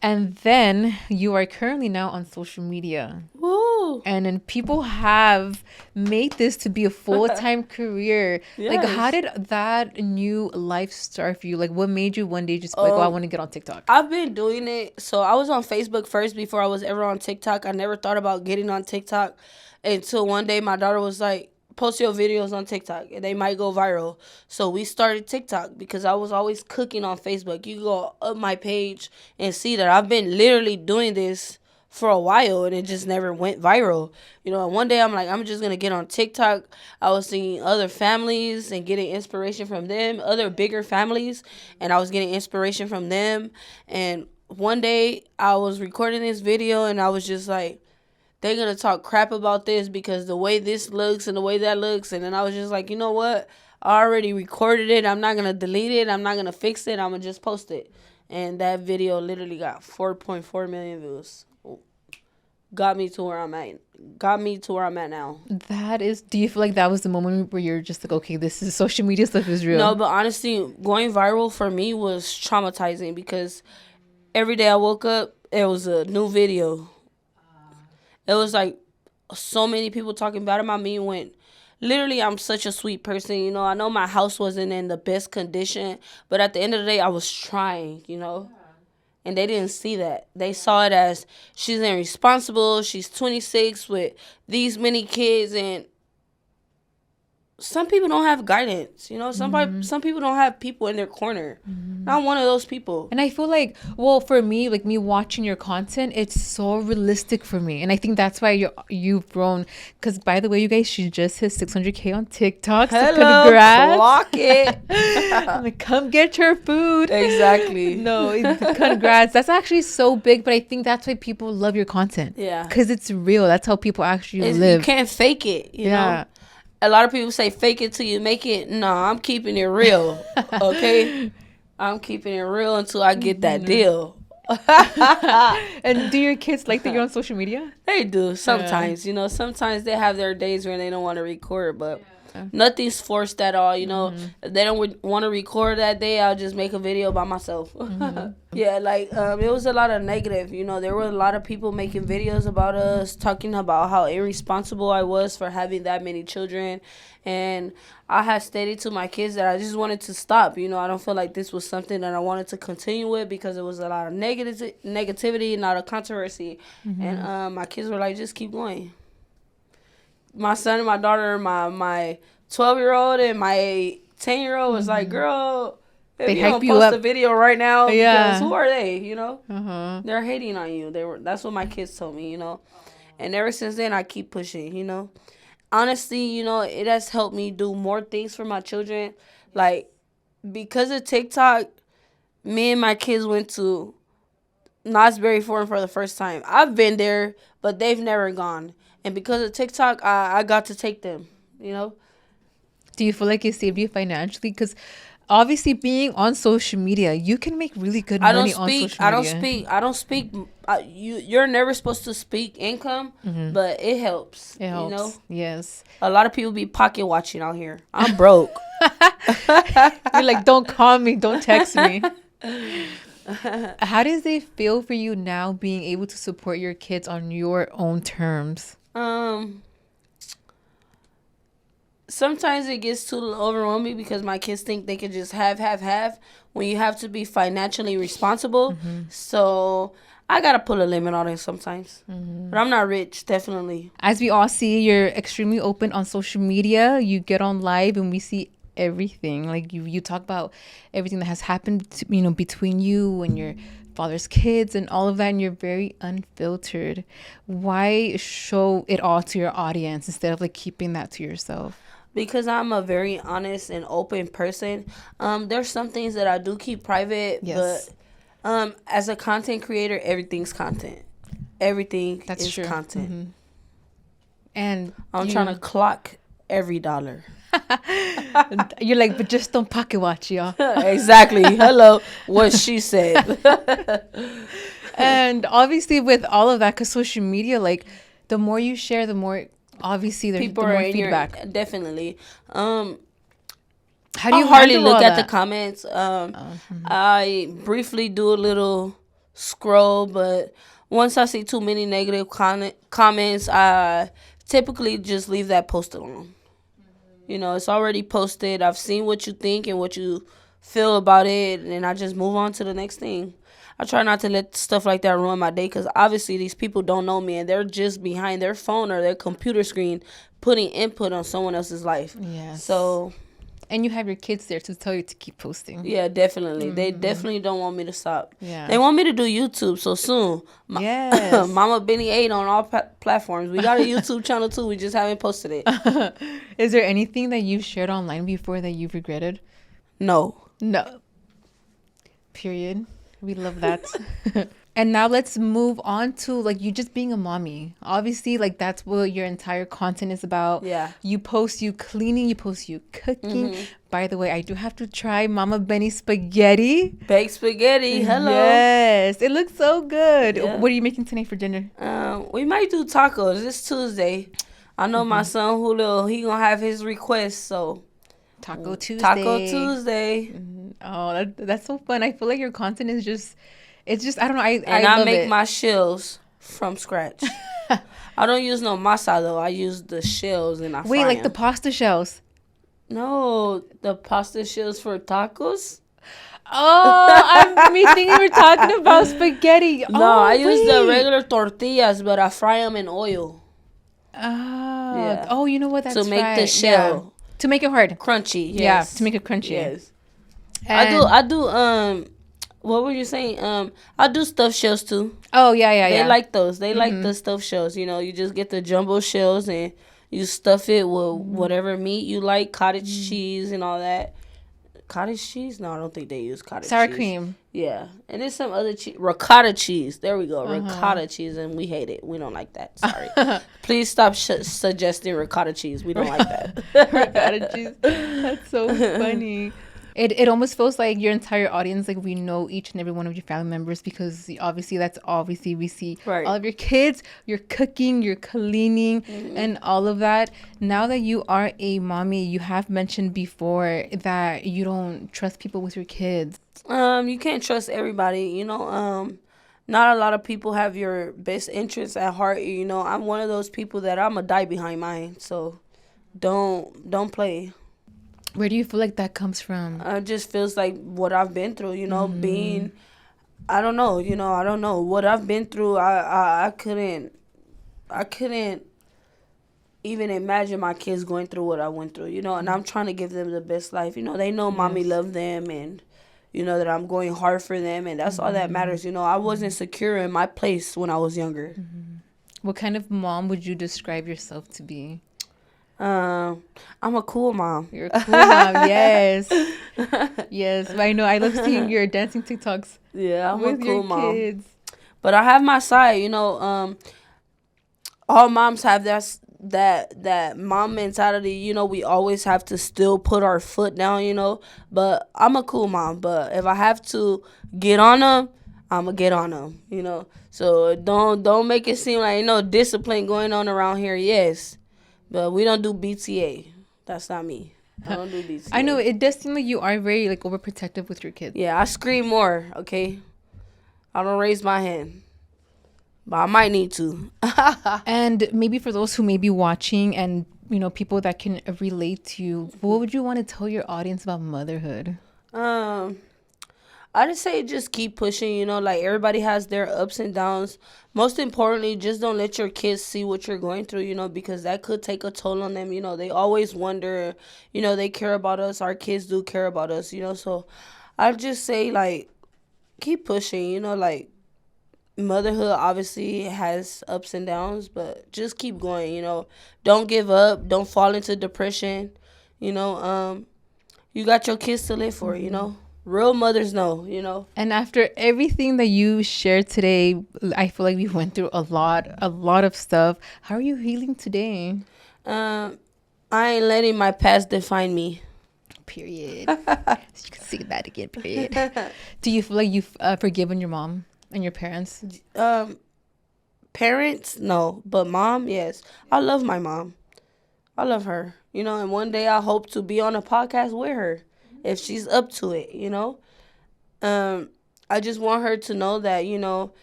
And then you are currently now on social media. Woo. And then people have made this to be a full-time career. Like, Yes. how did that new life start for you? Like, what made you one day just be like, oh, I want to get on TikTok? I've been doing it. So I was on Facebook first before I was ever on TikTok. I never thought about getting on TikTok until one day my daughter was like, post your videos on TikTok and they might go viral. So we started TikTok because I was always cooking on Facebook. You go up my page and see that I've been literally doing this for a while and it just never went viral. You know, and one day I'm like, I'm just going to get on TikTok. I was seeing other families and getting inspiration from them, other bigger families, and I was getting inspiration from them. And one day I was recording this video and I was just like, they're going to talk crap about this because the way this looks and the way that looks. And then I was just like, you know what? I already recorded it. I'm not going to delete it. I'm not going to fix it. I'm going to just post it. And that video literally got 4.4 million views. Got me to where I'm at now. That is, do you feel like that was the moment where you're just like, okay, this is social media stuff is real? No, but honestly, going viral for me was traumatizing because every day I woke up, it was a new video. It was like so many people talking bad about me when literally I'm such a sweet person, you know. I know my house wasn't in the best condition, but at the end of the day, I was trying, you know. And they didn't see that. They saw it as she's irresponsible, she's 26 with these many kids, and some people don't have guidance, you know. Some people don't have people in their corner. Not one of those people. And I feel like, well, for me, like me watching your content, it's so realistic for me. And I think that's why you've grown. Because, by the way, you guys, she just hit 600K on TikTok. So Hello, congrats. clock it. I'm like, come get your food. Exactly. No, congrats. That's actually so big. But I think that's why people love your content. Yeah. Because it's real. That's how people actually live. You can't fake it, you know. A lot of people say fake it till you make it. No, I'm keeping it real. Okay? I'm keeping it real until I get that deal. And do your kids like that you're on social media? They do sometimes. You know, sometimes they have their days where they don't want to record, but nothing's forced at all. You know, if they don't want to record that day, I'll just make a video by myself. Yeah, like it was a lot of negative. You know, there were a lot of people making videos about us, talking about how irresponsible I was for having that many children. And I had stated to my kids that I just wanted to stop. You know, I don't feel like this was something that I wanted to continue with because it was a lot of negativity, not a controversy. And my kids were like, just keep going. My son and my daughter, my 12-year-old and my 10-year-old was like, girl, if they you don't post a video right now, because who are they, you know? They're hating on you. That's what my kids told me, you know? And ever since then, I keep pushing, you know? Honestly, you know, it has helped me do more things for my children. Like, because of TikTok, me and my kids went to Knott's Berry Farm for the first time. I've been there, but they've never gone. And because of TikTok, I got to take them, you know? Do you feel like it saved you financially? Because obviously being on social media, you can make really good money on social media. I don't speak. You're never supposed to speak income, but it helps. It helps. You know? Yes. A lot of people be pocket watching out here. I'm broke. You're like, don't call me. Don't text me. How does it feel for you now being able to support your kids on your own terms? Sometimes it gets too overwhelming because my kids think they can just have when you have to be financially responsible. So I gotta put a limit on it sometimes. But I'm not rich, definitely. As we all see, you're extremely open on social media. You get on live and we see everything. Like you talk about everything that has happened to, between you and your father's kids and all of that, and you're very unfiltered. Why show it all to your audience instead of like keeping that to yourself? Because I'm a very honest and open person. There's some things that I do keep private, Yes. but as a content creator, everything's content. Everything That's is true. content. Mm-hmm. And I'm trying to clock every dollar. you're like, but just don't pocket watch, y'all. Exactly. Hello, what she said. And obviously with all of that, because social media, like the more you share, the more obviously there's People the are more in feedback. definitely. How do I you hardly handle look all at the that? comments. I briefly do a little scroll, but once I see too many negative comments, I typically just leave that post alone. You know, it's already posted. I've seen what you think and what you feel about it, and I just move on to the next thing. I try not to let stuff like that ruin my day, because obviously these people don't know me, and they're just behind their phone or their computer screen putting input on someone else's life. Yes. So, and you have your kids there to tell you to keep posting. yeah, definitely. They definitely don't want me to stop. Yeah. They want me to do YouTube, so soon. Yes. Mama Bennie 8 on all platforms. We got a YouTube channel too. We just haven't posted it. Is there anything that you've shared online before that you've regretted? No. No. Period. We love that. And now let's move on to like you just being a mommy. Obviously, like that's what your entire content is about. Yeah. You post you cleaning, you post you cooking. By the way, I do have to try Mama Bennie spaghetti. Baked spaghetti. Hello. Yes. It looks so good. Yeah. What are you making tonight for dinner? We might do tacos. It's Tuesday. I know my son Julio, he gonna have his request, so Taco Tuesday. Taco Tuesday. Oh, that's so fun. I feel like your content is just, it's just, I don't know. I I love make it. my shells from scratch. I don't use no masa though. I use the shells and I Wait, fry like the 'em. pasta shells. No, the pasta shells for tacos. Oh, I'm me thinking you were talking about spaghetti. No, Oh, I use the wait. regular tortillas, but I fry them in oil Oh, Yeah. oh, you know what? That's to make right. the shell Yeah. To make it hard. crunchy. Yes. Yeah, to make it crunchy. Yes. And- I do. What were you saying? I do stuffed shells too. Oh, yeah. They like those. They like the stuffed shells. You know, you just get the jumbo shells and you stuff it with whatever meat you like, cottage cheese and all that. Cottage cheese? No, I don't think they use cottage sour cheese. cream. Yeah. And there's some other cheese. Ricotta cheese. There we go. Ricotta cheese, and we hate it. We don't like that. Sorry. Please stop suggesting ricotta cheese. We don't like that. Ricotta cheese. That's so funny. It almost feels like your entire audience, like we know each and every one of your family members, because obviously we see Right. all of your kids, your cooking, your cleaning, and all of that. Now that you are a mommy, you have mentioned before that you don't trust people with your kids. You can't trust everybody. You know, not a lot of people have your best interests at heart. You know, I'm one of those people that I'm going to die behind mine. So don't play. Where do you feel like that comes from? It just feels like what I've been through, you know, being, I don't know what I've been through. I couldn't even imagine my kids going through what I went through, you know, and I'm trying to give them the best life. You know, they know mommy love them, and you know that I'm going hard for them, and that's all that matters. You know, I wasn't secure in my place when I was younger. What kind of mom would you describe yourself to be? I'm a cool mom. You're a cool mom. Yes. Yes. I know. I love seeing your dancing TikToks Yeah, I'm with a cool your mom. kids. But I have my side, you know. All moms have that mom mentality. You know, we always have to still put our foot down. You know, but I'm a cool mom. But if I have to get on them, I'ma get on them. You know, so don't make it seem like no discipline going on around here. Yes, but we don't do BTA. That's not me. I don't do BTA. I know it does seem like you are very like overprotective with your kids. Yeah, I scream more. Okay, I don't raise my hand. But I might need to. And maybe for those who may be watching and, you know, people that can relate to you, what would you want to tell your audience about motherhood? I just say just keep pushing, you know, like everybody has their ups and downs. Most importantly, just don't let your kids see what you're going through, you know, because that could take a toll on them. You know, they always wonder, you know, they care about us. Our kids do care about us, you know. So I just say, like, keep pushing, you know, like motherhood obviously has ups and downs, but just keep going, you know. Don't give up, don't fall into depression, you know. You got your kids to live for, you know. Real mothers know, you know. And after everything that you shared today, I feel like we went through a lot of stuff. How are you healing today? I ain't letting my past define me. Period. You can see that again. Period. Do you feel like you've forgiven your mom and your parents? Parents, no, but mom, yes. I love my mom. I love her, you know, and one day I hope to be on a podcast with her if she's up to it, you know. I just want her to know that, you know,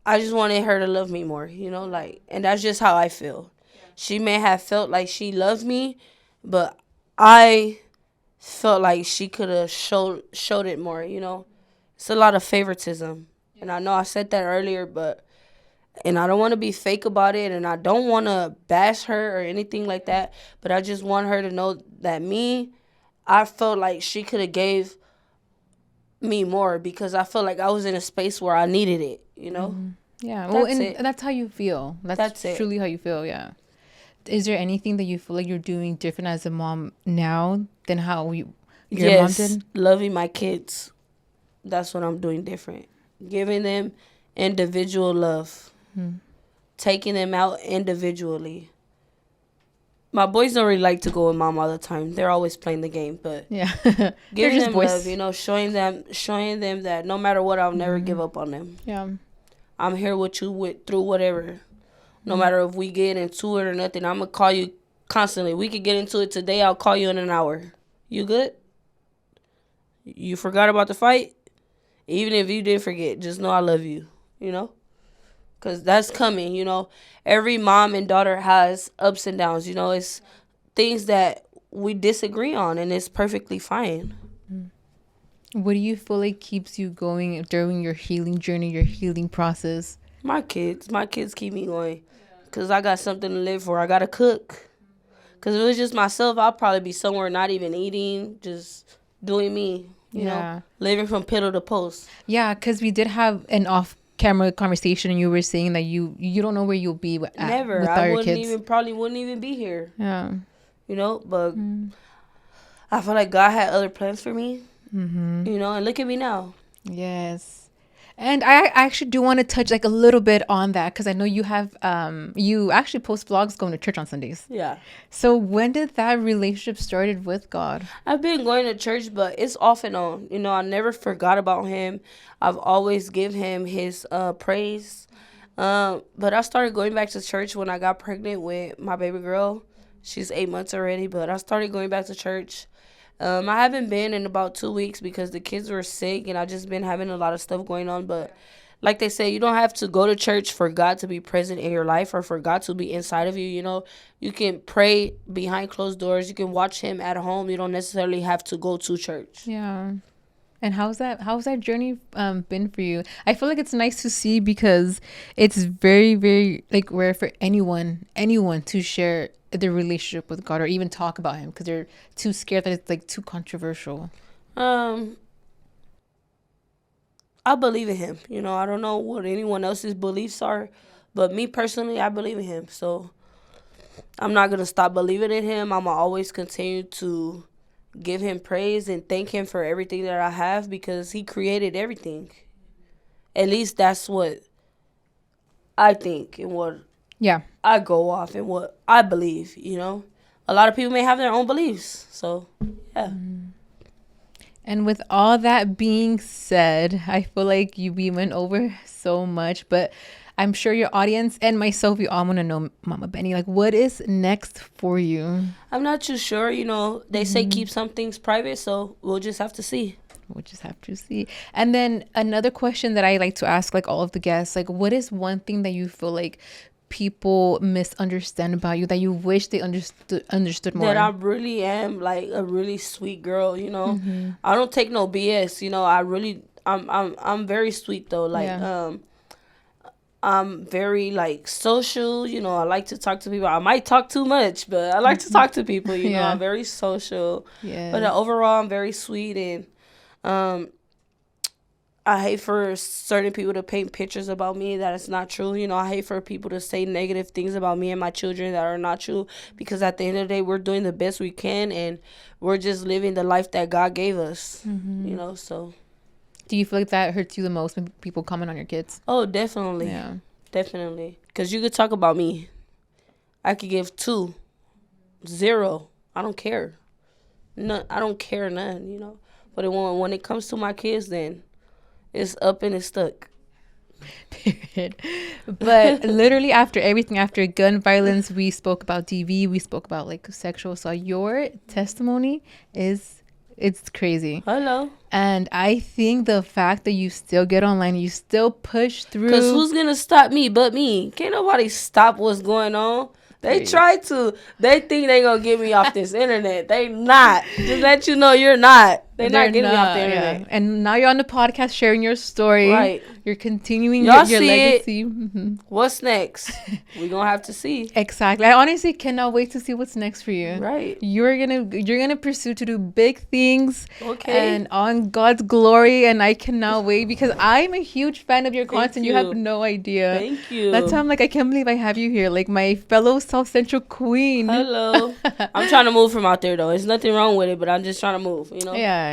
I just wanted her to love me more, you know, like, and that's just how I feel. She may have felt like she loved me, but I felt like she could have showed it more, you know. It's a lot of favoritism. And I know I said that earlier, and I don't want to be fake about it, and I don't want to bash her or anything like that, but I just want her to know that I felt like she could have gave me more because I felt like I was in a space where I needed it, you know? Yeah, well, That's and it. that's how you feel. That's truly how you feel, yeah. Is there anything that you feel like you're doing different as a mom now than how your mom did? Loving my kids. That's what I'm doing different. Giving them individual love. Taking them out individually. My boys don't really like to go with mom all the time. They're always playing the game, but Yeah. giving them love, you know, showing them that no matter what, I'll never give up on them. Yeah. I'm here with you through whatever. No matter if we get into it or nothing, I'm going to call you constantly. We could get into it today. I'll call you in an hour. You good? You forgot about the fight? Even if you did forget, just know I love you, you know? Because that's coming, you know. Every mom and daughter has ups and downs, you know. It's things that we disagree on, and it's perfectly fine. What do you feel like keeps you going during your healing journey, your healing process? My kids keep me going. Because I got something to live for. I got to cook. Because if it was just myself, I'd probably be somewhere not even eating, just doing me, you know, living from pillow to post. Yeah, because we did have an off-camera conversation, and you were saying that you don't know where you'll be Never. with I your kids. probably wouldn't even be here. Yeah. You know, but I feel like God had other plans for me. You know, and look at me now. Yes. And I actually do want to touch like a little bit on that because I know you have you actually post vlogs going to church on Sundays. Yeah. So when did that relationship started with God? I've been going to church, but it's off and on. You know, I never forgot about him. I've always give him his praise. But I started going back to church when I got pregnant with my baby girl. She's 8 months already, but I started going back to church. I haven't been in about 2 weeks because the kids were sick and I just been having a lot of stuff going on. But like they say, you don't have to go to church for God to be present in your life or for God to be inside of you. You know, you can pray behind closed doors. You can watch him at home. You don't necessarily have to go to church. Yeah. And how's that journey been for you? I feel like it's nice to see because it's very, very like rare for anyone to share their relationship with God or even talk about him because they're too scared that it's like too controversial. I believe in him. You know, I don't know what anyone else's beliefs are, but me personally, I believe in him. So I'm not going to stop believing in him. I'm going to always continue to give him praise and thank him for everything that I have because he created everything. At least that's what I think and what I go off and what I believe, you know. A lot of people may have their own beliefs. So, yeah. And with all that being said, I feel like we went over so much, but I'm sure your audience and myself, we all want to know, Mama Bennie, like what is next for you? I'm not too sure. You know, they say keep some things private, so we'll just have to see. And then another question that I like to ask, like all of the guests, like what is one thing that you feel like people misunderstand about you that you wish they understood more? That I really am like a really sweet girl, you know. I don't take no BS, you know. I'm very sweet though. Like I'm very like social, you know. I like to talk to people. I might talk too much, but I like to talk to people, you know. I'm very social. But overall I'm very sweet and I hate for certain people to paint pictures about me that is not true. You know, I hate for people to say negative things about me and my children that are not true, because at the end of the day, we're doing the best we can, and we're just living the life that God gave us, you know, so. Do you feel like that hurts you the most when people comment on your kids? Oh, definitely. Yeah. Definitely. Because you could talk about me. I could give 2, 0. I don't care. None. I don't care none, you know. But when it comes to my kids, then it's up and it's stuck. Period. But literally after everything, after gun violence, we spoke about DV, we spoke about like sexual assault. Your testimony it's crazy. Hello. And I think the fact that you still get online, you still push through. Because who's going to stop me but me? Can't nobody stop what's going on. They try to. They think they going to get me off this internet. They not. Just let you know you're not. They're not getting me off the internet. Yeah. And now you're on the podcast sharing your story. Right. You're continuing your legacy. Mm-hmm. What's next? We're going to have to see. Exactly. I honestly cannot wait to see what's next for you. Right. You're gonna pursue to do big things. Okay. And on God's glory. And I cannot wait because I'm a huge fan of your content. Thank you you. have no idea. Thank you. That's how I'm like, I can't believe I have you here. Like my fellow South Central queen. Hello. I'm trying to move from out there though. There's nothing wrong with it, but I'm just trying to move, you know? Yeah.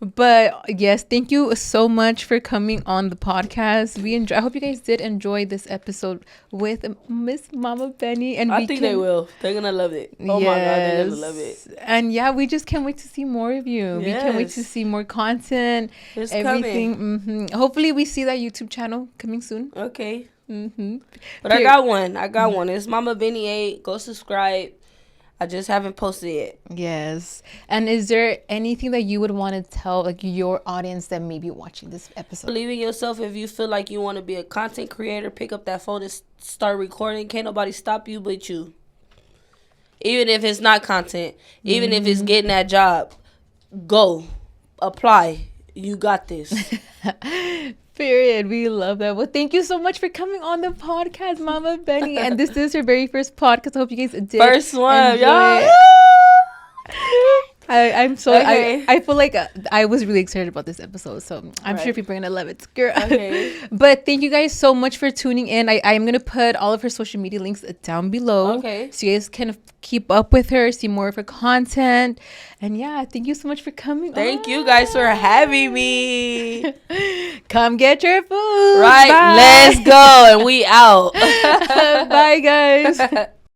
But yes, thank you so much for coming on the podcast. I hope you guys did enjoy this episode with Miss Mama Bennie, and I think they will. They're gonna love it. Oh my God, they're gonna love it. And yeah, we just can't wait to see more of you. Yes. We can't wait to see more content. It's everything. coming. Mm-hmm. Hopefully, we see that YouTube channel coming soon. Okay. Mm-hmm. But I got one. It's Mama Bennie 8. Go subscribe. I just haven't posted it. Yes. And is there anything that you would want to tell like your audience that may be watching this episode? Believe in yourself. If you feel like you want to be a content creator, pick up that phone and start recording. Can't nobody stop you but you. Even if it's not content, even if it's getting that job, go apply. You got this. Period. We love that. Well, thank you so much for coming on the podcast, Mama Bennie. And this is her very first podcast. I hope you guys did. First one, enjoy y'all. I'm so Okay. I feel like I was really excited about this episode, so I'm sure people are gonna love it, girl. Okay. But thank you guys so much for tuning in. I'm gonna put all of her social media links down below, Okay. so you guys can keep up with her, see more of her content, and yeah, thank you so much for coming. Thank you guys for having me. Come get your food. Right, Bye. let's go, and we out. Bye, guys.